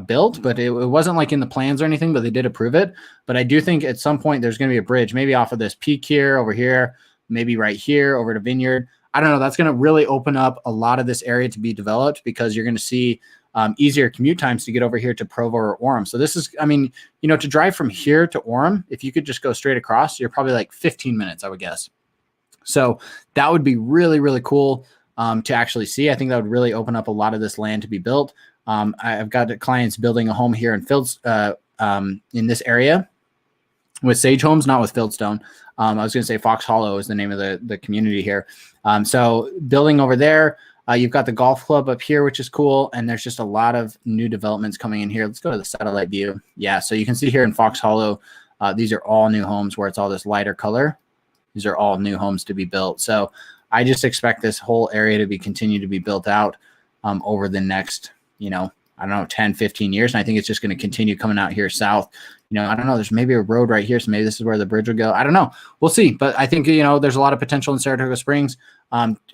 built, but it wasn't like in the plans or anything, but they did approve it. But I do think at some point there's going to be a bridge, maybe off of this peak here, over here, maybe right here over to Vineyard. I don't know, that's going to really open up a lot of this area to be developed because you're going to see easier commute times to get over here to Provo or Orem. So this is, I mean, you know, to drive from here to Orem, if you could just go straight across, you're probably like 15 minutes, I would guess. So that would be really, really cool to actually see. I think that would really open up a lot of this land to be built. I've got clients building a home here in in this area with Sage Homes, not with Fieldstone. I was going to say Fox Hollow is the name of the community here. So building over there, you've got the golf club up here, which is cool. And there's just a lot of new developments coming in here. Let's go to the satellite view. Yeah. So you can see here in Fox Hollow, these are all new homes where it's all this lighter color. These are all new homes to be built. So I just expect this whole area to continue to be built out over the next, you know, I don't know, 10, 15 years. And I think it's just going to continue coming out here south. You know, I don't know, there's maybe a road right here. So maybe this is where the bridge will go. I don't know. We'll see. But I think, you know, there's a lot of potential in Saratoga Springs.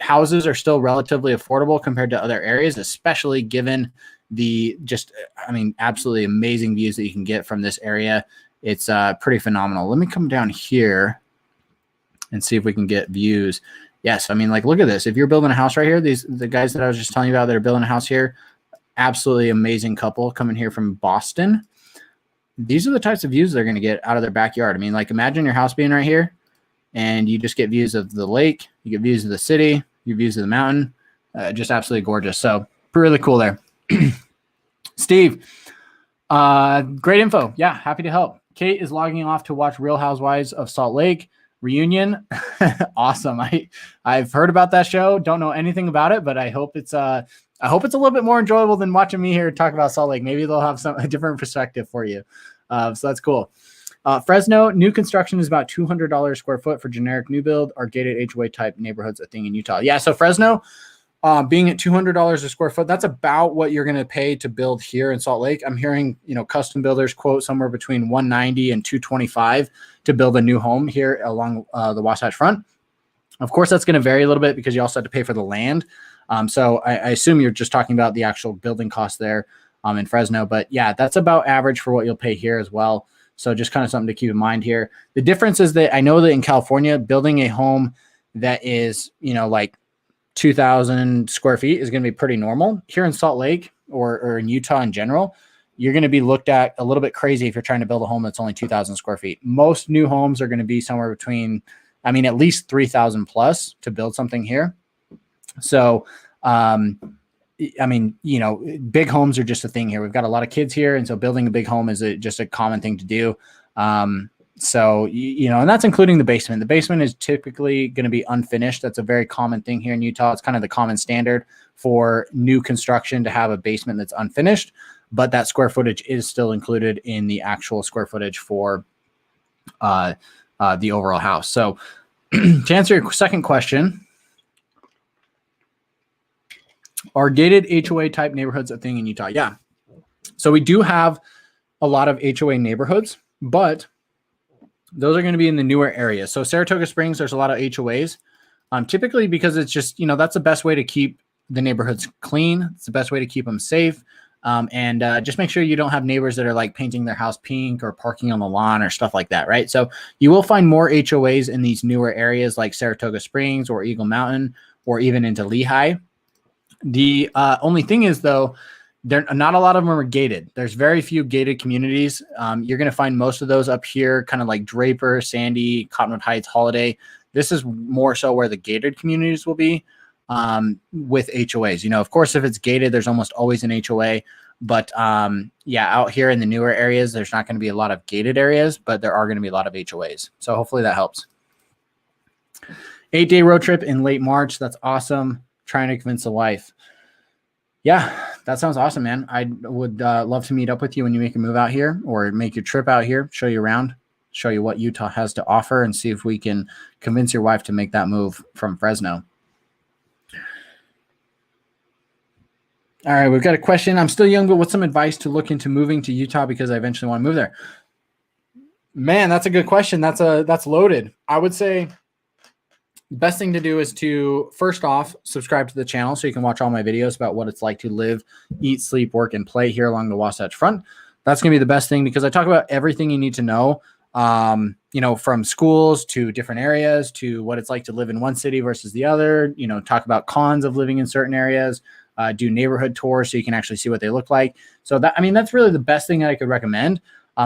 Houses are still relatively affordable compared to other areas, especially given the just, I mean, absolutely amazing views that you can get from this area. It's pretty phenomenal. Let me come down here and see if we can get views. Yes. I mean, like, look at this. If you're building a house right here, the guys that I was just telling you about that are building a house here, absolutely amazing couple coming here from Boston. These are the types of views they're going to get out of their backyard. I mean, like, imagine your house being right here and you just get views of the lake, you get views of the city, you get views of the mountain, just absolutely gorgeous. So really cool there. Steve, great info. Yeah. Happy to help. Kate is logging off to watch Real Housewives of Salt Lake reunion. Awesome. I've heard about that show. Don't know anything about it, but I hope it's a little bit more enjoyable than watching me here talk about Salt Lake. Maybe they'll have a different perspective for you. So that's cool. Fresno, new construction is about $200 square foot for generic new build. Are gated HOA type neighborhoods a thing in Utah? Yeah. So Fresno, being at $200 a square foot, that's about what you're going to pay to build here in Salt Lake. I'm hearing, you know, custom builders quote somewhere between $190 and $225 to build a new home here along the Wasatch Front. Of course, that's going to vary a little bit because you also have to pay for the land. So I assume you're just talking about the actual building cost there in Fresno. But yeah, that's about average for what you'll pay here as well. So just kind of something to keep in mind here. The difference is that I know that in California, building a home that is, you know, like 2,000 square feet is going to be pretty normal. Here in Salt Lake or in Utah in general, you're going to be looked at a little bit crazy if you're trying to build a home that's only 2,000 square feet. Most new homes are going to be somewhere between, I mean, at least 3,000 plus to build something here. So, I mean, you know, big homes are just a thing here. We've got a lot of kids here. And so building a big home is just a common thing to do. So, you know, and that's including the basement. The basement is typically going to be unfinished. That's a very common thing here in Utah. It's kind of the common standard for new construction to have a basement that's unfinished, but that square footage is still included in the actual square footage for the overall house. So to answer your second question, are gated HOA type neighborhoods a thing in Utah? Yeah. So we do have a lot of HOA neighborhoods, but those are going to be in the newer areas. So Saratoga Springs, there's a lot of HOAs, typically because it's just, you know, that's the best way to keep the neighborhoods clean. It's the best way to keep them safe. And just make sure you don't have neighbors that are like painting their house pink or parking on the lawn or stuff like that, right? So you will find more HOAs in these newer areas like Saratoga Springs or Eagle Mountain or even into Lehigh. The only thing is, though, not a lot of them are gated. There's very few gated communities. You're going to find most of those up here, kind of like Draper, Sandy, Cottonwood Heights, Holiday. This is more so where the gated communities will be with HOAs. You know, of course, if it's gated, there's almost always an HOA. But yeah, out here in the newer areas, there's not going to be a lot of gated areas, but there are going to be a lot of HOAs. So hopefully that helps. 8-day road trip in late March. That's awesome. Trying to convince the wife. Yeah, that sounds awesome, man. I would love to meet up with you when you make a move out here or make your trip out here, show you around, show you what Utah has to offer, and see if we can convince your wife to make that move from Fresno. All right, we've got a question. I'm still young, but what's some advice to look into moving to Utah because I eventually want to move there? Man, that's a good question. That's loaded. I would say the best thing to do is to, first off, subscribe to the channel so you can watch all my videos about what it's like to live, eat, sleep, work, and play here along the Wasatch Front. That's going to be the best thing because I talk about everything you need to know you know, from schools to different areas to what it's like to live in one city versus the other, you know, talk about cons of living in certain areas, do neighborhood tours so you can actually see what they look like. So that, I mean, that's really the best thing that I could recommend,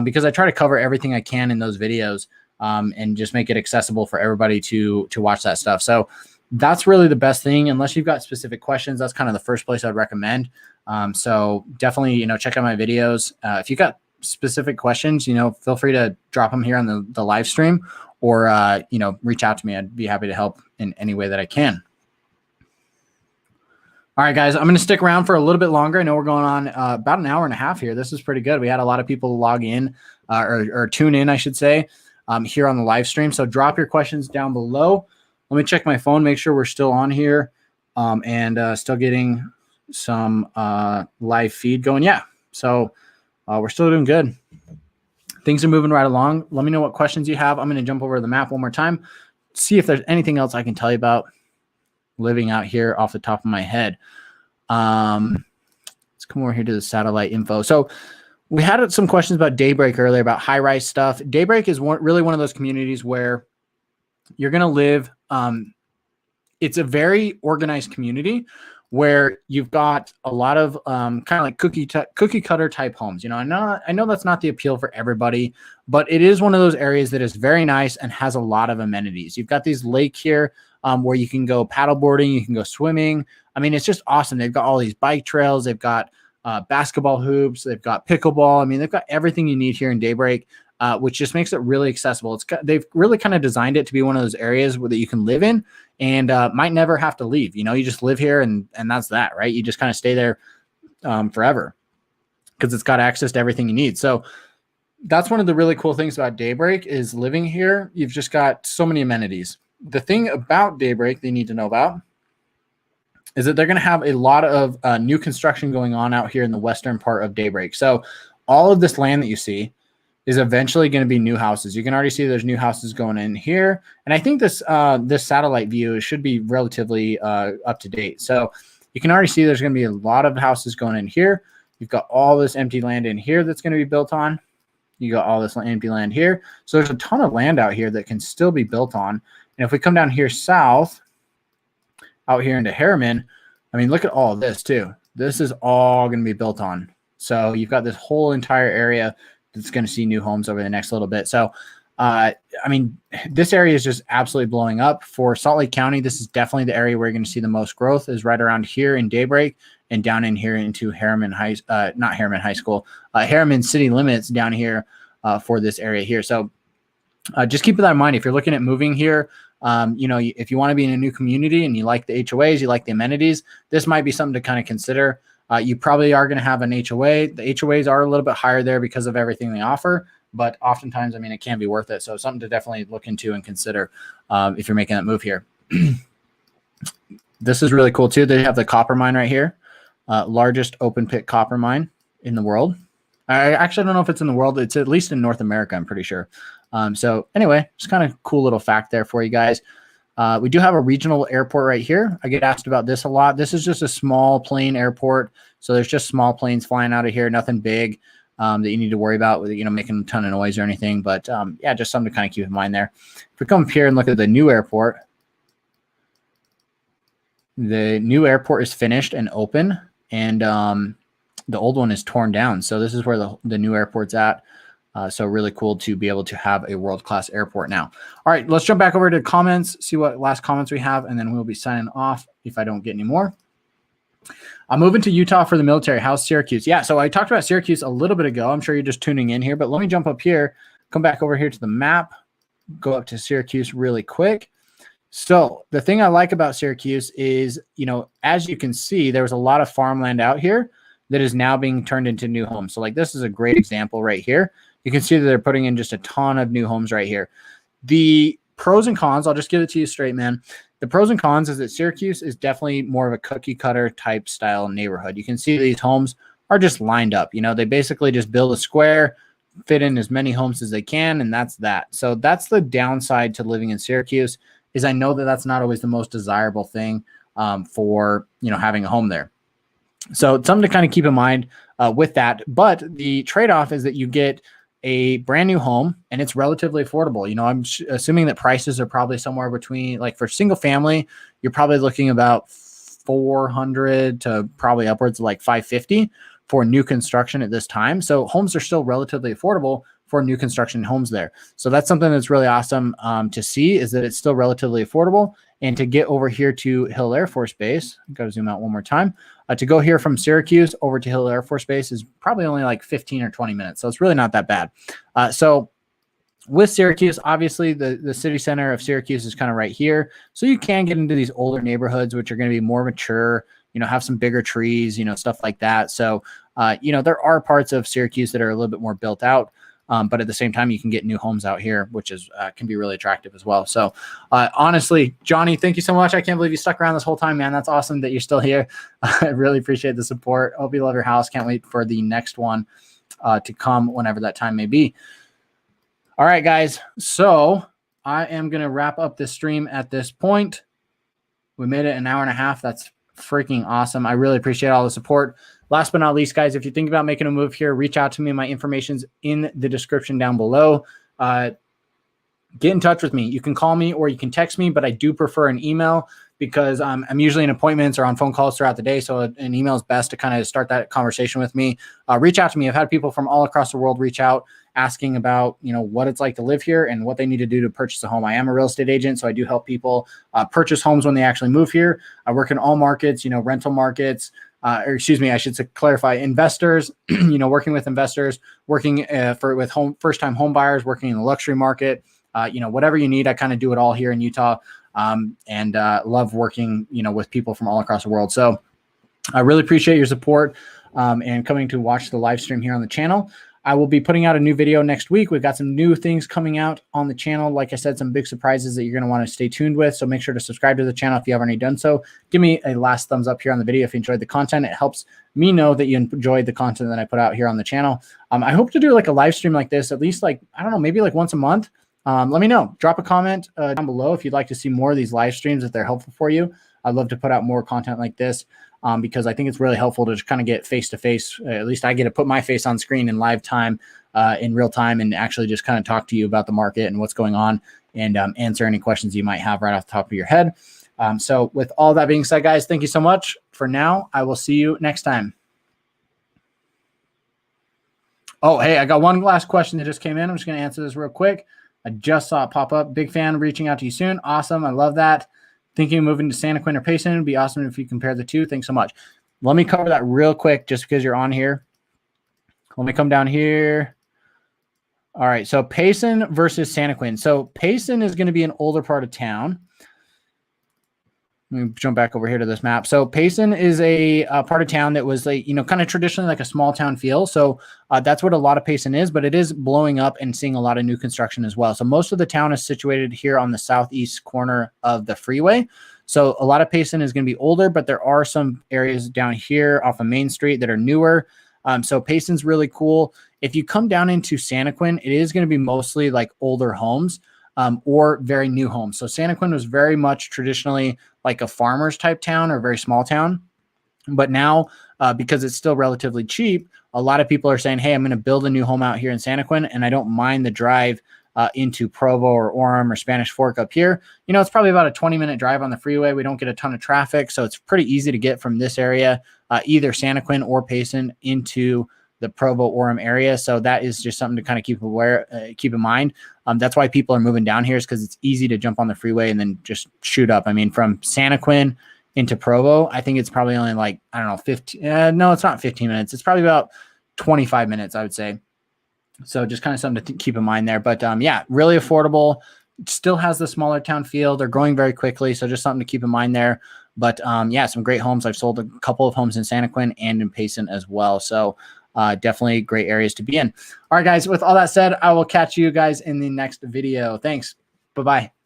because I try to cover everything I can in those videos, and just make it accessible for everybody to watch that stuff. So that's really the best thing. Unless you've got specific questions, that's kind of the first place I'd recommend. So definitely, you know, check out my videos. If you got specific questions, you know, feel free to drop them here on the live stream, or, you know, reach out to me. I'd be happy to help in any way that I can. All right, guys, I'm going to stick around for a little bit longer. I know we're going on about an hour and a half here. This is pretty good. We had a lot of people log in, or tune in, I should say, here on the live stream. So drop your questions down below. Let me check my phone, make sure we're still on here, and still getting some live feed going. Yeah, so we're still doing good. Things are moving right along. Let me know what questions you have. I'm going to jump over to the map one more time, see if there's anything else I can tell you about living out here off the top of my head. Let's come over here to the satellite info. So we had some questions about Daybreak earlier, about high-rise stuff. Daybreak is really one of those communities where you're going to live. It's a very organized community where you've got a lot of kind of like cookie cutter type homes. You know, I know that's not the appeal for everybody, but it is one of those areas that is very nice and has a lot of amenities. You've got these lake here, where you can go paddleboarding, you can go swimming. I mean, it's just awesome. They've got all these bike trails. They've got basketball hoops. They've got pickleball. I mean, they've got everything you need here in Daybreak, which just makes it really accessible. They've really kind of designed it to be one of those areas that you can live in and might never have to leave. You know, you just live here and that's that, right? You just kind of stay there forever because it's got access to everything you need. So that's one of the really cool things about Daybreak is living here. You've just got so many amenities. The thing about Daybreak they need to know about is that they're going to have a lot of new construction going on out here in the western part of Daybreak. So all of this land that you see is eventually going to be new houses. You can already see there's new houses going in here. And I think this this satellite view should be relatively up to date. So you can already see there's going to be a lot of houses going in here. You've got all this empty land in here that's going to be built on. You got all this empty land here. So there's a ton of land out here that can still be built on. And if we come down here south, out here into Harriman, I mean, look at all of this too. This is all going to be built on. So you've got this whole entire area that's going to see new homes over the next little bit. So, I mean, this area is just absolutely blowing up. For Salt Lake County, this is definitely the area where you're going to see the most growth is right around here in Daybreak and down in here into Harriman not Harriman High School, Harriman city limits down here for this area here. So just keep that in mind. If you're looking at moving here, you know, if you want to be in a new community and you like the HOAs, you like the amenities, this might be something to kind of consider. You probably are going to have an HOA. The HOAs are a little bit higher there because of everything they offer, but oftentimes, I mean, it can be worth it. So something to definitely look into and consider if you're making that move here. This is really cool too. They have the copper mine right here, largest open pit copper mine in the world. I actually don't know if it's in the world. It's at least in North America, I'm pretty sure. So anyway, just kind of cool little fact there for you guys. We do have a regional airport right here. I get asked about this a lot. This is just a small plane airport. So there's just small planes flying out of here, nothing big that you need to worry about with, you know, making a ton of noise or anything. But yeah, just something to kind of keep in mind there. If we come up here and look at the new airport is finished and open, and the old one is torn down. So this is where the new airport's at. So really cool to be able to have a world-class airport now. All right, let's jump back over to comments, see what last comments we have, and then we'll be signing off if I don't get any more. I'm moving to Utah for the military. How's Syracuse? Yeah, so I talked about Syracuse a little bit ago. I'm sure you're just tuning in here, but let me jump up here, come back over here to the map, go up to Syracuse really quick. So the thing I like about Syracuse is, you know, as you can see, there was a lot of farmland out here that is now being turned into new homes. So like this is a great example right here. You can see that they're putting in just a ton of new homes right here. The pros and cons, I'll just give it to you straight, man. The pros and cons is that Syracuse is definitely more of a cookie cutter type style neighborhood. You can see these homes are just lined up. You know, they basically just build a square, fit in as many homes as they can, and that's that. So that's the downside to living in Syracuse, is I know that that's not always the most desirable thing for, you know, having a home there. So it's something to kind of keep in mind with that. But the trade-off is that you get a brand new home and it's relatively affordable. You know, I'm assuming that prices are probably somewhere between, like for single family, you're probably looking about 400 to probably upwards of like 550 for new construction at this time. So homes are still relatively affordable for new construction homes there. So that's something that's really awesome to see, is that it's still relatively affordable. And to get over here to Hill Air Force Base, I've got to zoom out one more time. To go here from Syracuse over to Hill Air Force Base is probably only like 15 or 20 minutes. So it's really not that bad. So with Syracuse, obviously the city center of Syracuse is kind of right here. So you can get into these older neighborhoods, which are going to be more mature, you know, have some bigger trees, you know, stuff like that. So, you know, there are parts of Syracuse that are a little bit more built out. But at the same time, you can get new homes out here, which is can be really attractive as well. So honestly, Johnny, thank you so much. I can't believe you stuck around this whole time, man. That's awesome that you're still here. I really appreciate the support. Hope you love your house. Can't wait for the next one to come whenever that time may be. All right, guys. So I am going to wrap up this stream at this point. We made it an hour and a half. That's freaking awesome. I really appreciate all the support. Last but not least, guys, if you think about making a move here, reach out to me. My information's in the description down below. Get in touch with me. You can call me or you can text me, but I do prefer an email because I'm usually in appointments or on phone calls throughout the day. So an email is best to kind of start that conversation with me. Reach out to me. I've had people from all across the world reach out asking about, you know, what it's like to live here and what they need to do to purchase a home. I am a real estate agent, so I do help people purchase homes when they actually move here. I work in all markets, you know, rental markets, or excuse me, I should clarify, investors, you know, working with investors, working with first-time home buyers, working in the luxury market, you know, whatever you need. I kind of do it all here in Utah, and love working, you know, with people from all across the world. So I really appreciate your support and coming to watch the live stream here on the channel. I will be putting out a new video next week. We've got some new things coming out on the channel. Like I said, some big surprises that you're going to want to stay tuned with. So make sure to subscribe to the channel if you haven't already done so. Give me a last thumbs up here on the video if you enjoyed the content. It helps me know that you enjoyed the content that I put out here on the channel. I hope to do like a live stream like this, at least like, I don't know, maybe like once a month. Let me know. Drop a comment down below if you'd like to see more of these live streams, if they're helpful for you. I'd love to put out more content like this. Because I think it's really helpful to just kind of get face-to-face. At least I get to put my face on screen in live time, in real time, and actually just kind of talk to you about the market and what's going on and answer any questions you might have right off the top of your head. So with all that being said, guys, thank you so much. For now, I will see you next time. Oh, hey, I got one last question that just came in. I'm just going to answer this real quick. I just saw it pop up. Big fan, reaching out to you soon. Awesome. I love that. Thinking of moving to Santaquin or Payson. It'd be awesome if you compare the two. Thanks so much. Let me cover that real quick just because you're on here. Let me come down here. All right, so Payson versus Santaquin. So Payson is going to be an older part of town. Let me jump back over here to this map. So Payson is a part of town that was like, you know, kind of traditionally like a small town feel. So that's what a lot of Payson is, but it is blowing up and seeing a lot of new construction as well. So most of the town is situated here on the southeast corner of the freeway. So a lot of Payson is going to be older, but there are some areas down here off of Main Street that are newer. So Payson's really cool. If you come down into Santaquin, it is going to be mostly like older homes. Or very new homes. So Santaquin was very much traditionally like a farmer's type town or a very small town. But now, because it's still relatively cheap, a lot of people are saying, hey, I'm going to build a new home out here in Santaquin, and I don't mind the drive into Provo or Orem or Spanish Fork up here. You know, it's probably about a 20-minute drive on the freeway. We don't get a ton of traffic, so it's pretty easy to get from this area, either Santaquin or Payson, into the Provo Orem area. So that is just something to kind of keep in mind. That's why people are moving down here, is because it's easy to jump on the freeway and then just shoot up. I mean, from Santaquin into Provo, I think it's probably only like, I don't know, 15. No, it's not 15 minutes. It's probably about 25 minutes, I would say. So just kind of something to keep in mind there. But yeah, really affordable. It still has the smaller town feel. They're growing very quickly. So just something to keep in mind there. But yeah, some great homes. I've sold a couple of homes in Santaquin and in Payson as well. So definitely great areas to be in. All right, guys, with all that said, I will catch you guys in the next video. Thanks. Bye-bye.